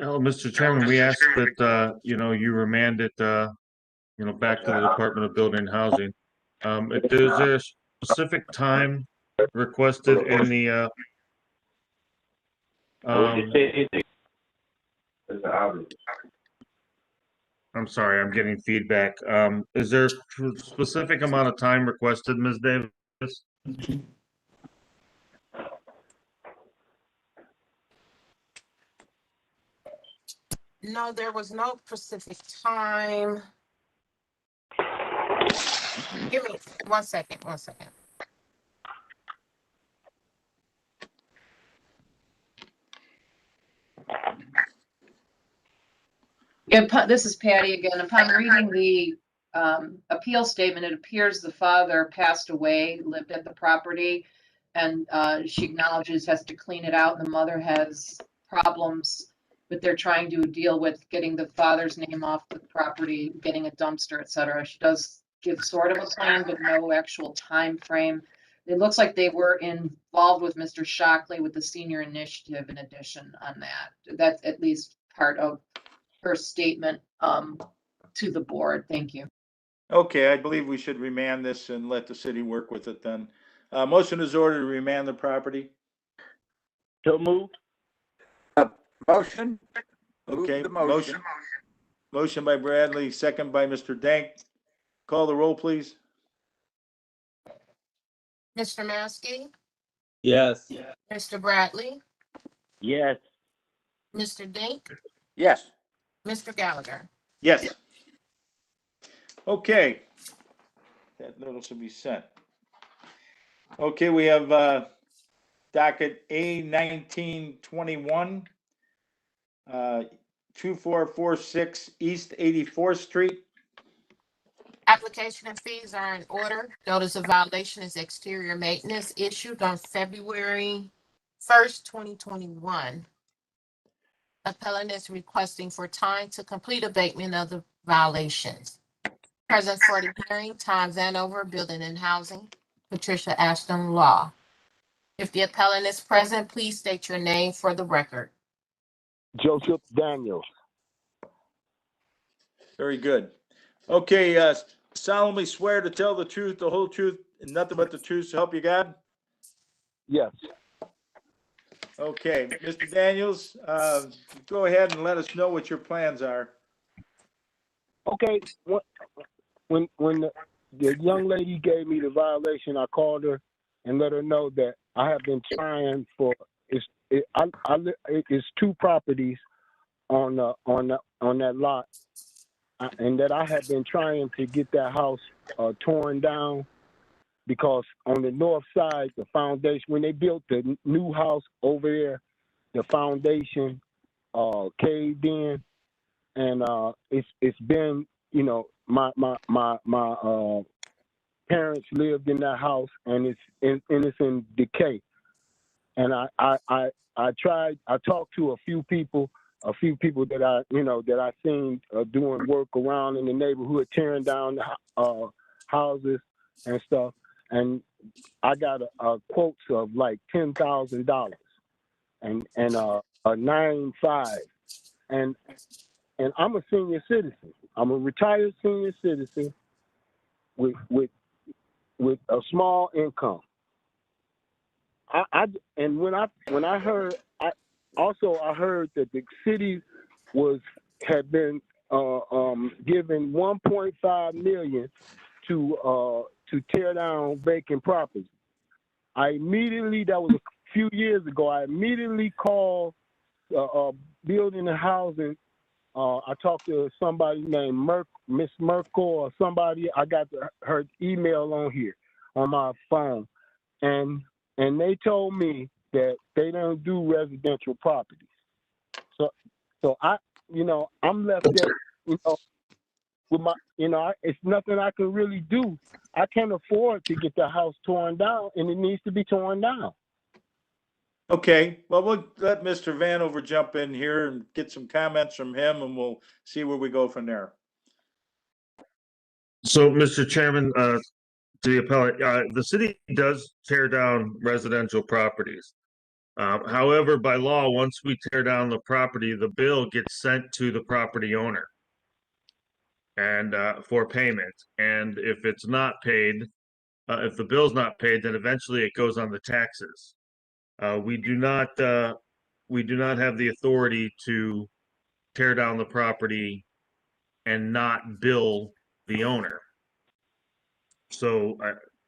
Oh, Mr. Chairman, we asked that, you remand it, back to the Department of Building and Housing. Is there a specific time requested in the, I'm sorry, I'm getting feedback. Is there a specific amount of time requested, Ms. Davis? No, there was no specific time. Give me 1 second, 1 second. Yeah, this is Patty again. Upon reading the appeal statement, it appears the father passed away, lived at the property, and she acknowledges has to clean it out. The mother has problems, but they're trying to deal with getting the father's name off the property, getting a dumpster, etc. She does give sort of a plan, but no actual time frame. It looks like they were involved with Mr. Shockley with the senior initiative in addition on that. That's at least part of her statement to the board. Thank you. Okay, I believe we should remand this and let the city work with it then. Motion is ordered to remand the property. So moved. Motion. Okay, Move the motion. Motion by Bradley, second by Mr. Dank. Call the roll, please. Mr. Maskey, Yes. Mr. Bradley, Yes. Mr. Dink, Yes. Mr. Gallagher. Yes. Okay. That notice will be sent. Okay, we have docket A1921, 2446 East 84th Street. Application and fees are in order. Notice of violation is exterior maintenance issued on February 1st, 2021. Appellant is requesting for time to complete abatement of the violations. Present for the hearing, Tom Vanover, Building and Housing, Patricia Ashton Law. If the appellant is present, please state your name for the record. Joseph Daniels. Very good. Okay, solemnly swear to tell the truth, the whole truth, and nothing but the truth, so help you God? Yes. Okay, Mr. Daniels, go ahead and let us know what your plans are. Okay. When the young lady gave me the violation, I called her and let her know that I have been trying for it's two properties on that lot, and that I have been trying to get that house torn down, because on the north side, the foundation, when they built the new house over there, the foundation caved in, and it's been, my parents lived in that house, and it's in decay. And I talked to a few people that I seen doing work around in the neighborhood, tearing down the houses and stuff. And I got a quotes of like $10,000 and a 9.5. And I'm a senior citizen. I'm a retired senior citizen with a small income. And when I heard, I heard that the city had been giving 1.5 million to tear down vacant properties. I immediately, that was a few years ago, I immediately called Building and Housing. I talked to somebody named Miss Merkel or somebody. I got her email on here on my phone, and they told me that they don't do residential properties. So I'm left there, with my, it's nothing I can really do. I can't afford to get the house torn down, and it needs to be torn down. Okay, well, we'll let Mr. Vanover jump in here and get some comments from him, and we'll see where we go from there. So, Mr. Chairman, to the appellate, the city does tear down residential properties. However, by law, once we tear down the property, the bill gets sent to the property owner and for payment. And if it's not paid, if the bill's not paid, then eventually it goes on the taxes. We do not have the authority to tear down the property and not bill the owner. So,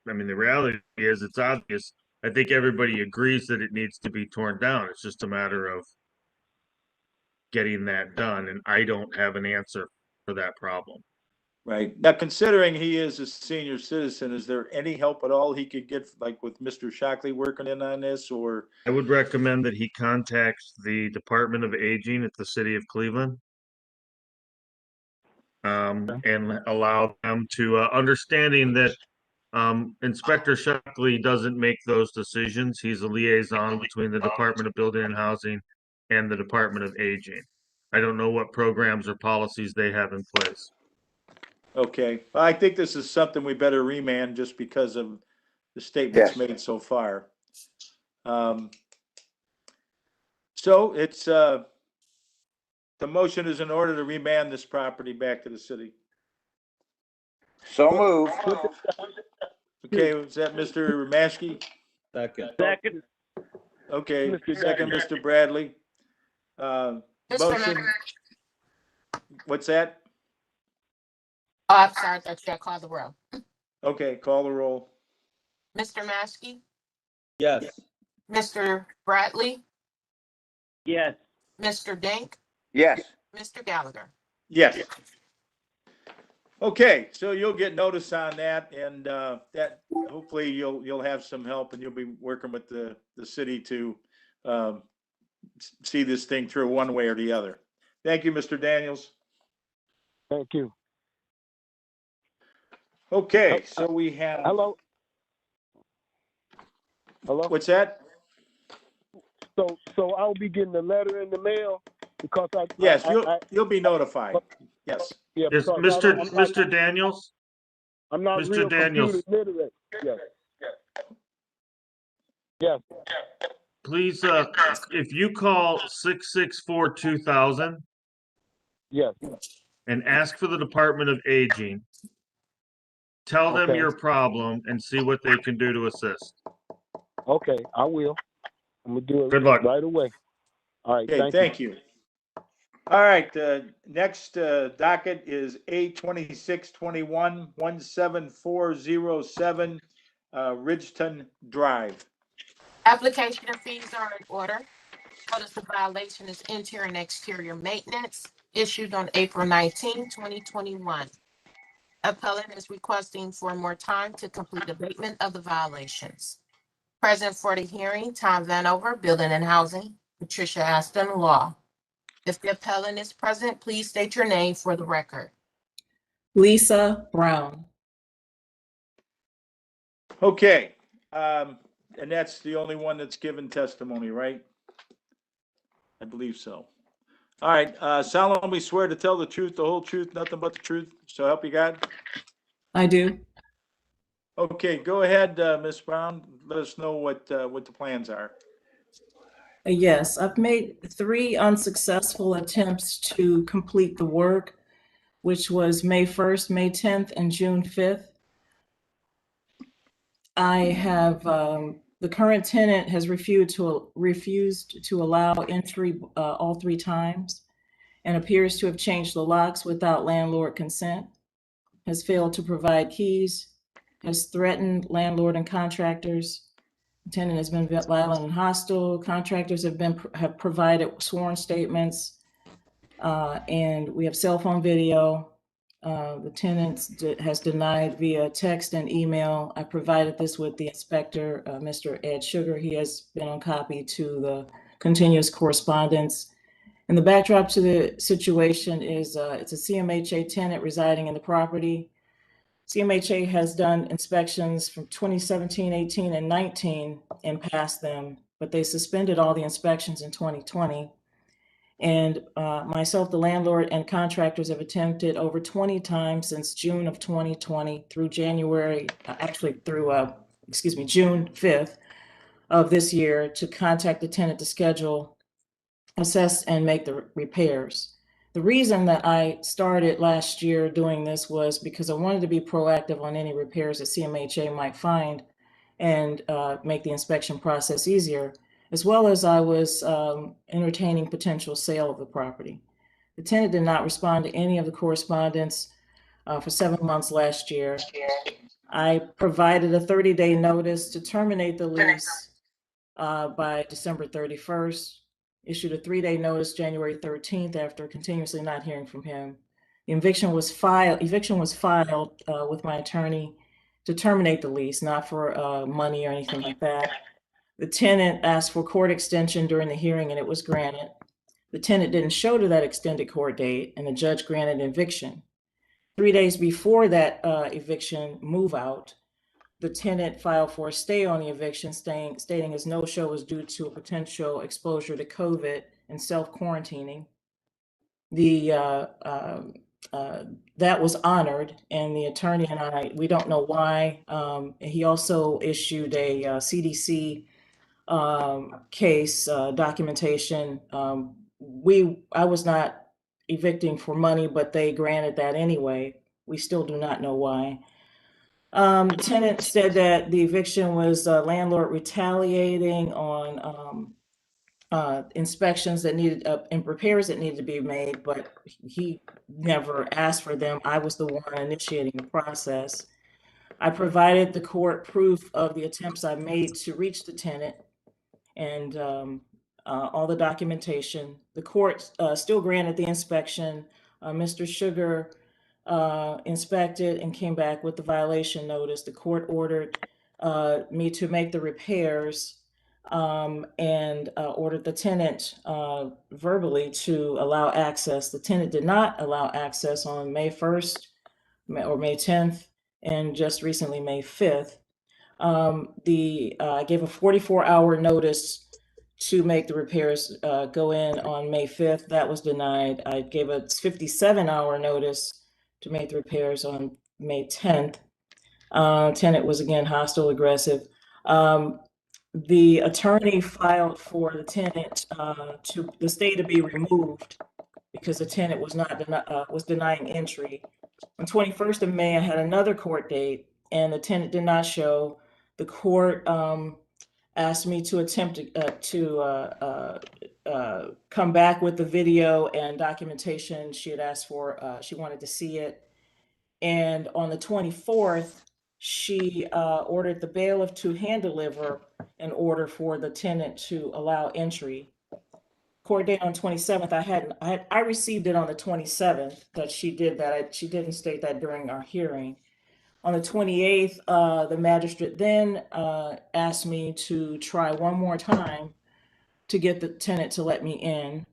I mean, the reality is, it's obvious. I think everybody agrees that it needs to be torn down. It's just a matter of getting that done, and I don't have an answer for that problem. Right. Now, considering he is a senior citizen, is there any help at all he could get, like with Mr. Shockley working in on this, or? I would recommend that he contacts the Department of Aging at the City of Cleveland. And allow them to, understanding that Inspector Shockley doesn't make those decisions. He's a liaison between the Department of Building and Housing and the Department of Aging. I don't know what programs or policies they have in place. Okay, I think this is something we better remand just because of the statements made so far. So it's, the motion is in order to remand this property back to the city. So moved. Okay, is that Mr. Maskey? Second. Okay, second, Mr. Bradley. Motion, what's that? Oh, I'm sorry, I thought you had called the roll. Okay, call the roll. Mr. Maskey, Yes. Mr. Bradley, Yes. Mr. Dink, Yes. Mr. Gallagher. Yes. Okay, so you'll get notice on that, and that hopefully you'll have some help, and you'll be working with the city to see this thing through one way or the other. Thank you, Mr. Daniels. Thank you. Okay, so we have. Hello. What's that? So I'll be getting a letter in the mail because I. Yes, you'll be notified. Yes. Yeah. Is Mr. Daniels? I'm not Mr. real Daniels. computer literate. Yes. Yes. Please, if you call 664-2000. Yes. And ask for the Department of Aging. Tell them Okay. your problem and see what they can do to assist. Okay, I will. I'm gonna do it. Good luck. Right away. All right. Okay, thank you. All right, next docket is A2621-17407, Ridgeton Drive. Application and fees are in order. Notice of violation is interior and exterior maintenance issued on April 19, 2021. Appellant is requesting for more time to complete abatement of the violations. Present for the hearing, Tom Vanover, Building and Housing, Patricia Aston, Law. If the appellant is present, please state your name for the record. Lisa Brown. Okay, and that's the only one that's given testimony, right? I believe so. All right, solemnly swear to tell the truth, the whole truth, nothing but the truth, so help you God? I do. Okay, go ahead, Ms. Brown. Let us know what the plans are. Yes, I've made 3 unsuccessful attempts to complete the work, which was May 1st, May 10th, and June 5th. I have, the current tenant has refused to allow entry all 3 times. and appears to have changed the locks without landlord consent, has failed to provide keys, has threatened landlord and contractors. The tenant has been violent and hostile. Contractors have provided sworn statements, and we have cell phone video. The tenant has denied via text and email. I provided this with the inspector, Mr. Ed Sugar. He has been on copy to the continuous correspondence. And the backdrop to the situation is it's a CMHA tenant residing in the property. CMHA has done inspections from 2017, 18, and 19 and passed them, but they suspended all the inspections in 2020. And myself, the landlord, and contractors have attempted over 20 times since June of 2020 through June 5th of this year to contact the tenant to schedule, assess, and make the repairs. The reason that I started last year doing this was because I wanted to be proactive on any repairs that CMHA might find and make the inspection process easier, as well as I was entertaining potential sale of the property. The tenant did not respond to any of the correspondence for 7 months last year. I provided a 30-day notice to terminate the lease by December 31st, issued a 3-day notice January 13th after continuously not hearing from him. The eviction was filed with my attorney to terminate the lease, not for money or anything like that. The tenant asked for court extension during the hearing and it was granted. The tenant didn't show to that extended court date and the judge granted eviction. 3 days before that eviction move out, the tenant filed for a stay on the eviction, stating his no-show was due to a potential exposure to COVID and self-quarantining. That was honored, and the attorney and I, we don't know why. He also issued a CDC case documentation. I was not evicting for money, but they granted that anyway. We still do not know why. The tenant said that the eviction was landlord retaliating on inspections that needed and repairs that needed to be made, but he never asked for them. I was the one initiating the process. I provided the court proof of the attempts I made to reach the tenant and all the documentation. The court still granted the inspection. Mr. Sugar inspected and came back with the violation notice. The court ordered me to make the repairs and ordered the tenant verbally to allow access. The tenant did not allow access on May 1st or May 10th and just recently May 5th. I gave a 44-hour notice to make the repairs go in on May 5th. That was denied. I gave a 57-hour notice to make the repairs on May 10th. Tenant was again hostile, aggressive. The attorney filed for the tenant to the stay to be removed because the tenant was denying entry. On 21st of May, I had another court date and the tenant did not show. The court asked me to attempt to come back with the video and documentation she had asked for. She wanted to see it. And on the 24th, she ordered the bailiff to hand deliver an order for the tenant to allow entry. Court date on 27th, I received it on the 27th that she did that. She didn't state that during our hearing. On the 28th, the magistrate then asked me to try one more time to get the tenant to let me in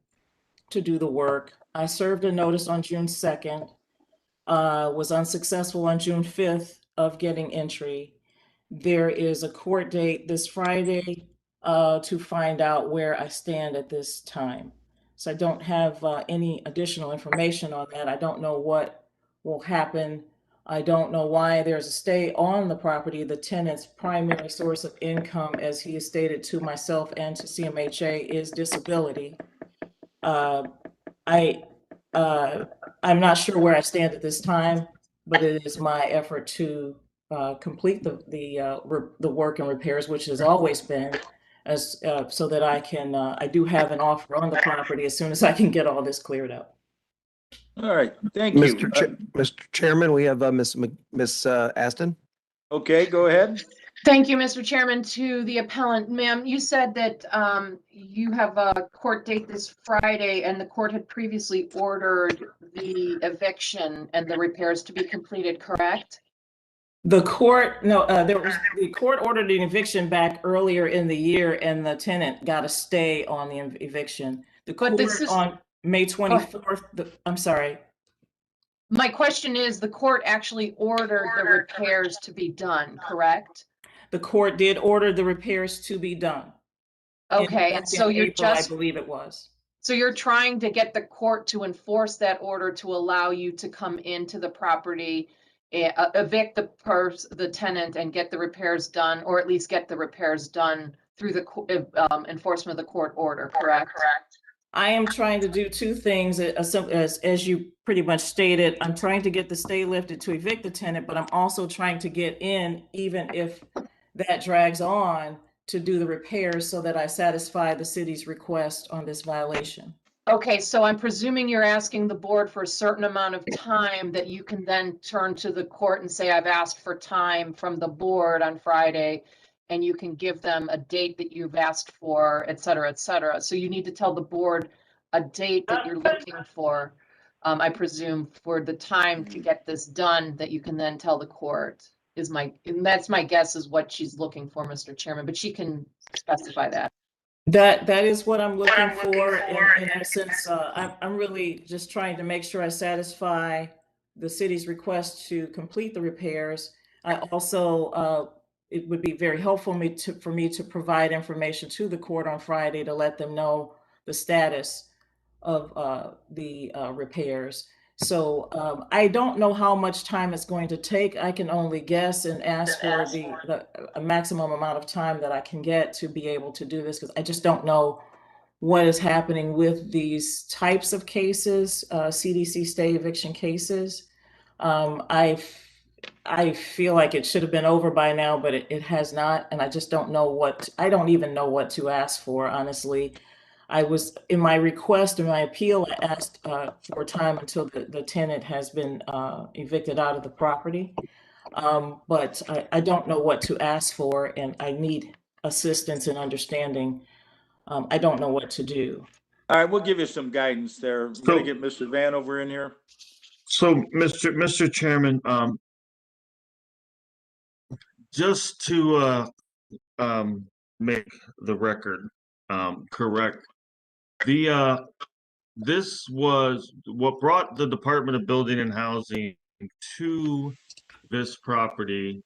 to do the work. I served a notice on June 2nd, was unsuccessful on June 5th of getting entry. There is a court date this Friday to find out where I stand at this time. So I don't have any additional information on that. I don't know what will happen. I don't know why there's a stay on the property. The tenant's primary source of income, as he has stated to myself and to CMHA, is disability. I'm not sure where I stand at this time, but it is my effort to complete the work and repairs, which has always been, so that I can. I do have an offer on the property as soon as I can get all this cleared up. All right, thank you. Mr. Chairman, we have Miss Aston. Okay, go ahead. Thank you, Mr. Chairman. To the appellant, ma'am, you said that you have a court date this Friday and the court had previously ordered the eviction and the repairs to be completed, correct? The court, no, the court ordered an eviction back earlier in the year and the tenant got a stay on the eviction. The court on May 24th, I'm sorry. My question is, the court actually ordered the repairs to be done, correct? The court did order the repairs to be done. Okay, and so you're April, just, I believe it was. so you're trying to get the court to enforce that order to allow you to come into the property, evict the tenant and get the repairs done, or at least get the repairs done through the enforcement of the court order, correct? I am trying to do two things, as you pretty much stated. I'm trying to get the stay lifted to evict the tenant, but I'm also trying to get in, even if that drags on, to do the repairs so that I satisfy the city's request on this violation. Okay, so I'm presuming you're asking the board for a certain amount of time that you can then turn to the court and say, I've asked for time from the board on Friday, and you can give them a date that you've asked for, et cetera, et cetera. So you need to tell the board a date that you're looking for, I presume, for the time to get this done, that you can then tell the court and that's my guess is what she's looking for, Mr. Chairman, but she can specify that. That is what I'm looking for. In essence, I'm really just trying to make sure I satisfy the city's request to complete the repairs. I also, it would be very helpful for me to provide information to the court on Friday to let them know the status of the repairs. So I don't know how much time it's going to take. I can only guess and ask for a maximum amount of time that I can get to be able to do this, because I just don't know what is happening with these types of cases, CDC stay eviction cases. I feel like it should have been over by now, but it has not. And I just don't know I don't even know what to ask for, honestly. I was, in my request, in my appeal, I asked for time until the tenant has been evicted out of the property. But I don't know what to ask for, and I need assistance in understanding. I don't know what to do. All right, we'll give you some guidance there. I'm gonna get Mr. Vanover in here. So, Mr. Chairman, just to make the record correct, this was what brought the Department of Building and Housing to this property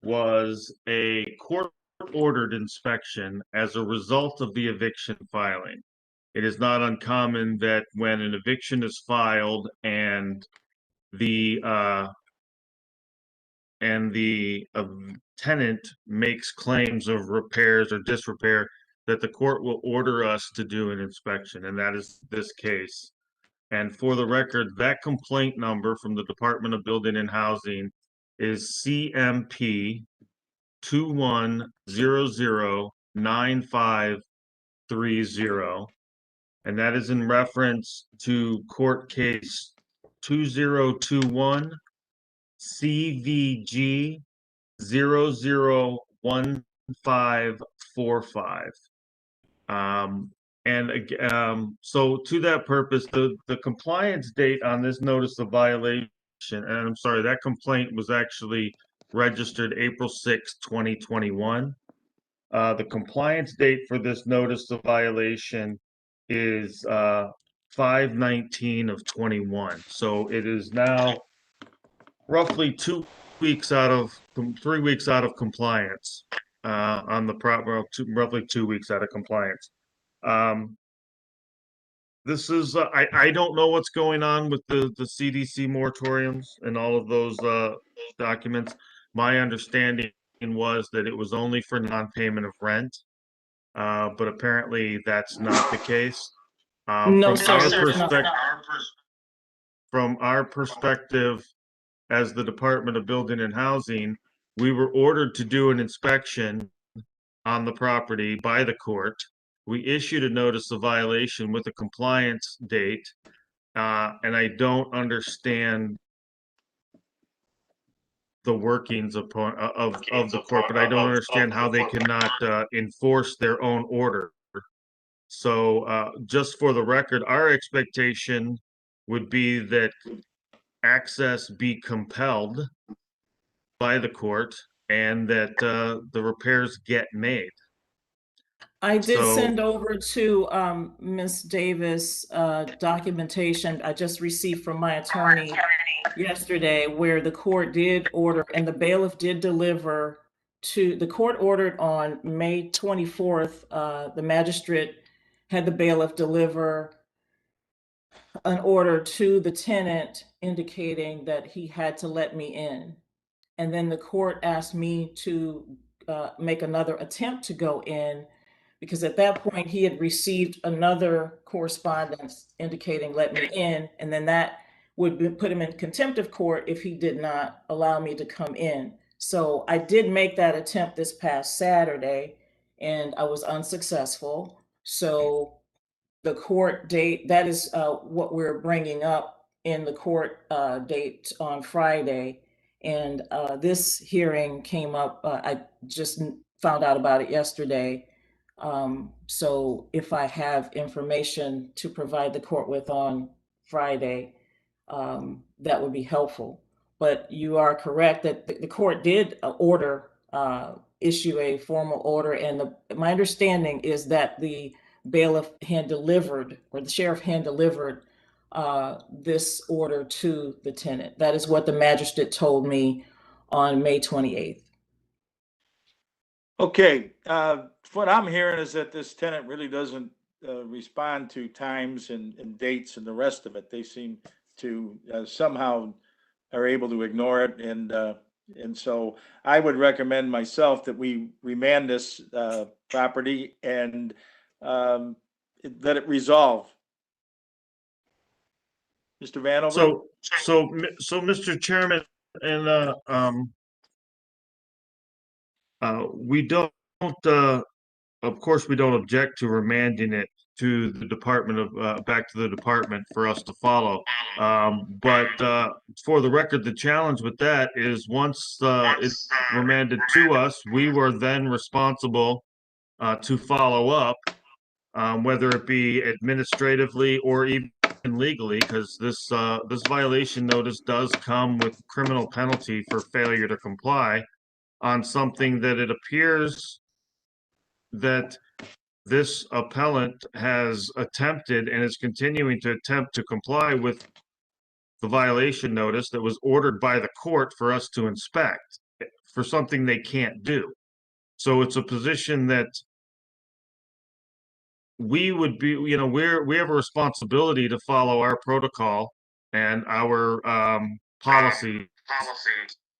was a court-ordered inspection as a result of the eviction filing. It is not uncommon that when an eviction is filed and the tenant makes claims of repairs or disrepair, that the court will order us to do an inspection, and that is this case. And for the record, that complaint number from the Department of Building and Housing is CMP 21009530, and that is in reference to court case 2021 CVG 001545. So to that purpose, the compliance date on this notice of violation, and I'm sorry, that complaint was actually registered April 6, 2021. The compliance date for this notice of violation is 5/19 of 21. So it is now roughly 3 weeks out of compliance on the proper, roughly 2 weeks out of compliance. This is I don't know what's going on with the CDC moratoriums and all of those documents. My understanding was that it was only for non-payment of rent, but apparently that's not the case. No, from our perspective as the Department of Building and Housing, we were ordered to do an inspection on the property by the court. We issued a notice of violation with a compliance date. And I don't understand the workings of the court, but I don't understand how they cannot enforce their own order. So just for the record, our expectation would be that access be compelled by the court and that the repairs get made. I did So- send over to Ms. Davis documentation I just received from my attorney yesterday, where the court did order and the bailiff did deliver to the court ordered on May 24th. The magistrate had the bailiff deliver an order to the tenant indicating that he had to let me in. And then the court asked me to make another attempt to go in, because at that point he had received another correspondence indicating let me in, and then that would put him in contempt of court if he did not allow me to come in. So I did make that attempt this past Saturday and I was unsuccessful. So the court date, that is what we're bringing up in the court date on Friday. And this hearing came up, I just found out about it yesterday. So if I have information to provide the court with on Friday, that would be helpful. But you are correct that the court did issue a formal order. And my understanding is that the bailiff hand delivered, or the sheriff hand delivered this order to the tenant. That is what the magistrate told me on May 28th. Okay, what I'm hearing is that this tenant really doesn't respond to times and dates and the rest of it. They seem to somehow are able to ignore it, and so I would recommend myself that we remand this property and let it resolve. Mr. Vanover? So Mr. Chairman, and we don't, of course, we don't object to remanding it to the department of, back to the department for us to follow. But for the record, the challenge with that is once it's remanded to us, we were then responsible to follow up, whether it be administratively or even legally, because this violation notice does come with criminal penalty for failure to comply on something that it appears that this appellant has attempted and is continuing to attempt to comply with the violation notice that was ordered by the court for us to inspect for something they can't do. So it's a position that we would be, we have a responsibility to follow our protocol and our policy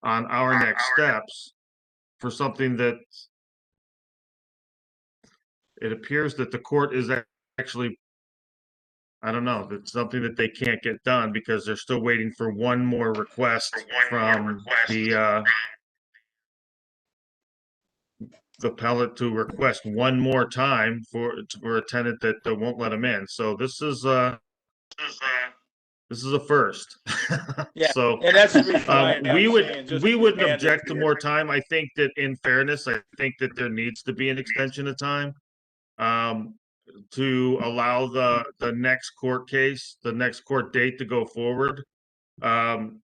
on our next steps for something that it appears that the court is actually, I don't know, that's something that they can't get done because they're still waiting for one more request from the appellant to request one more time for a tenant that won't let them in. So this is a first. Yeah, So and that's the reason why I'm we saying just wouldn't remand it. object to more time. I think that in fairness, I think that there needs to be an extension of time to allow the next court case, the next court date to go forward,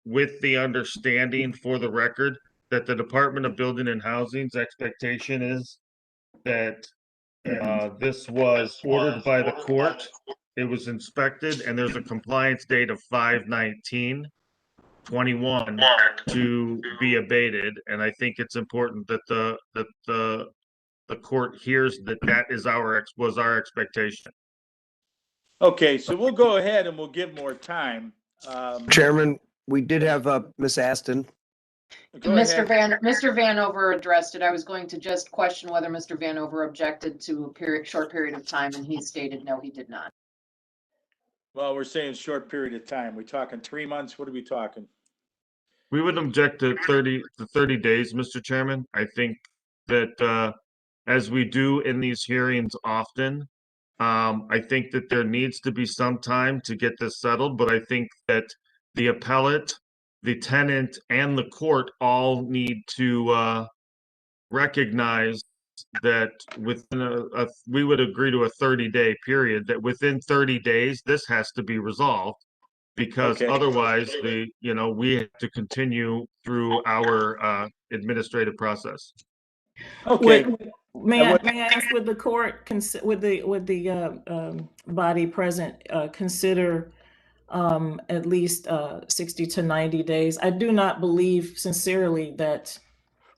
with the understanding for the record that the Department of Building and Housing's expectation is that this was ordered by the court, it was inspected, and there's a compliance date of 5/19/21 to be abated. And I think it's important that the court hears that that is was our expectation. Okay, so we'll go ahead and we'll give more time. Chairman, we did have Ms. Aston. Go Mr. ahead. Mr. Vanover addressed it. I was going to just question whether Mr. Vanover objected to a short period of time, and he stated no, he did not. Well, we're saying short period of time. We talking 3 months? What are we talking? We wouldn't object to 30 days, Mr. Chairman. I think that as we do in these hearings often, I think that there needs to be some time to get this settled, but I think that the appellate, the tenant, and the court all need to recognize that within we would agree to a 30-day period, that within 30 days, this has to be resolved. Because Okay. otherwise, we have to continue through our administrative process. Okay. May I ask, would the court, would the body present consider at least 60 to 90 days? I do not believe sincerely that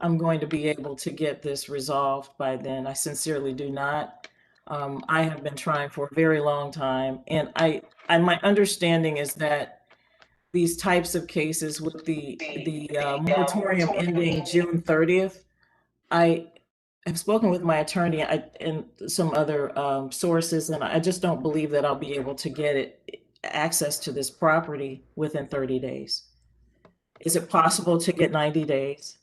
I'm going to be able to get this resolved by then. I sincerely do not. I have been trying for a very long time, and my understanding is that these types of cases with the moratorium ending June 30th, I have spoken with my attorney and some other sources, and I just don't believe that I'll be able to get access to this property within 30 days. Is it possible to get 90 days?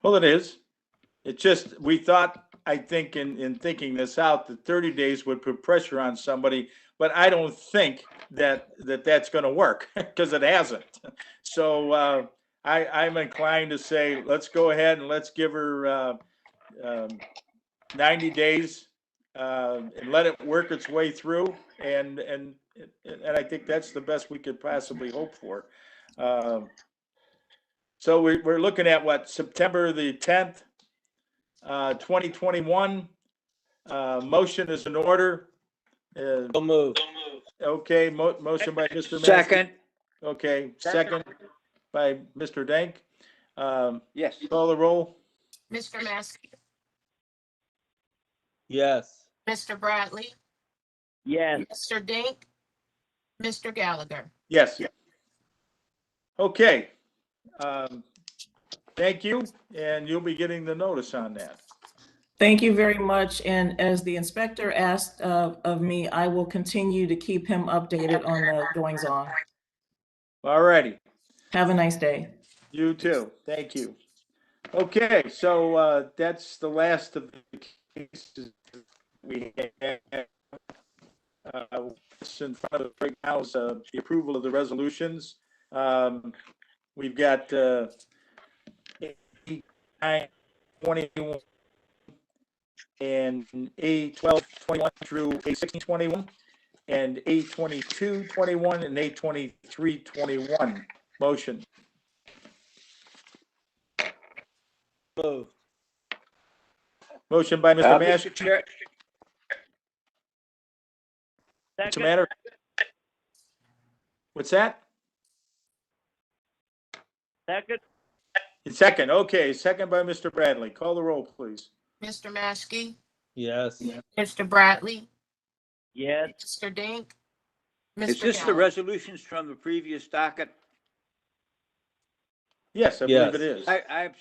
Well, it is. It's just, we thought, I think in thinking this out, that 30 days would put pressure on somebody, but I don't think that's going to work because it hasn't. So I'm inclined to say, let's go ahead and let's give her 90 days and let it work its way through. And I think that's the best we could possibly hope for. So we're looking at what, September the 10th, 2021. Motion is in order. So moved. Okay, motion by Mr. Maskey. Second. Okay, second by Mr. Dank. Yes. Call the roll. Mr. Maskey, Yes. Mr. Bradley, Yes. Mr. Dink, Mr. Gallagher. Yes. Okay. Thank you, and you'll be getting the notice on that. Thank you very much. And as the inspector asked of me, I will continue to keep him updated on the goings on. All righty. Have a nice day. You too. Thank you. Okay, so that's the last of the cases we have. What's in front of us right now is the approval of the resolutions. We've got 8/9/21 and 8/12/21 through 8/16/21 and 8/22/21 and 8/23/21. Motion. Moved. Motion by Mr. Mr. Maskey. Chair, What's the matter? What's that? Second. Second, okay, second by Mr. Bradley. Call the roll, please. Mr. Maskey, Yes. Mr. Bradley, Yes. Mr. Dink, is Mr. this the Gallagher. resolutions from the previous docket? Yes, I believe it is. I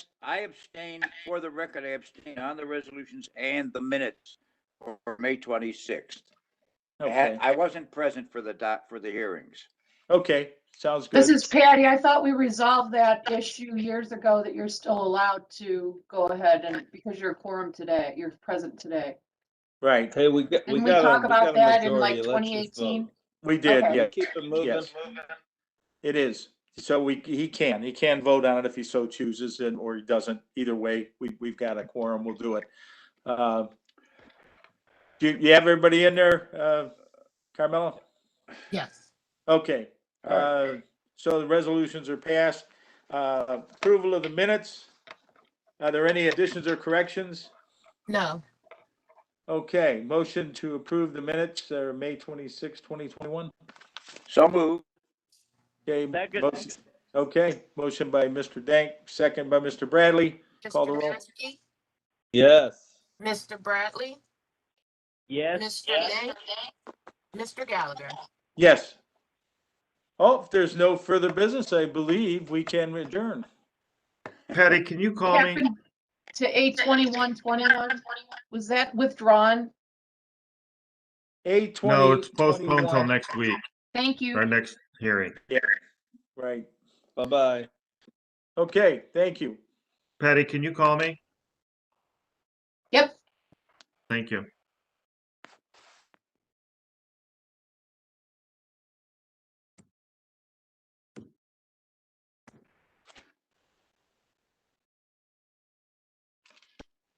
abstain, for the record, I abstain on the resolutions and the minutes for May 26th. Okay, I wasn't present for the hearings. okay, sounds good. This is Patty. I thought we resolved that issue years ago that you're still allowed to go ahead and because you're quorum today, you're present today. Right, Hey, we got Didn't we we got talk a about that in majority. like Let's just 2018? vote. we did, Okay. yeah, Keep it moving. Yes. It is. So he can vote on it if he so chooses, or he doesn't. Either way, we've got a quorum, we'll do it. Do you have everybody in there, Carmella? Yes. Okay, so the resolutions are passed. Approval of the minutes. Are there any additions or corrections? No. Okay, motion to approve the minutes, May 26, 2021. So moved. Okay, Second. motion, okay, motion by Mr. Dank, second by Mr. Bradley. Call the Mr. roll. Maskey, Yes. Mr. Bradley, Yes. Mr. Dink, Mr. Gallagher. Yes. Oh, if there's no further business, I believe we can adjourn. Patty, can you call me? Happened to 8/21/21. Was that withdrawn? 8/20. No, it's postponed till next week, Thank you. our next hearing. Right. Bye-bye. Okay, thank you. Patty, can you call me? Yep. Thank you.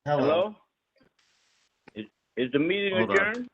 Hello? Is the meeting Hold on. adjourned?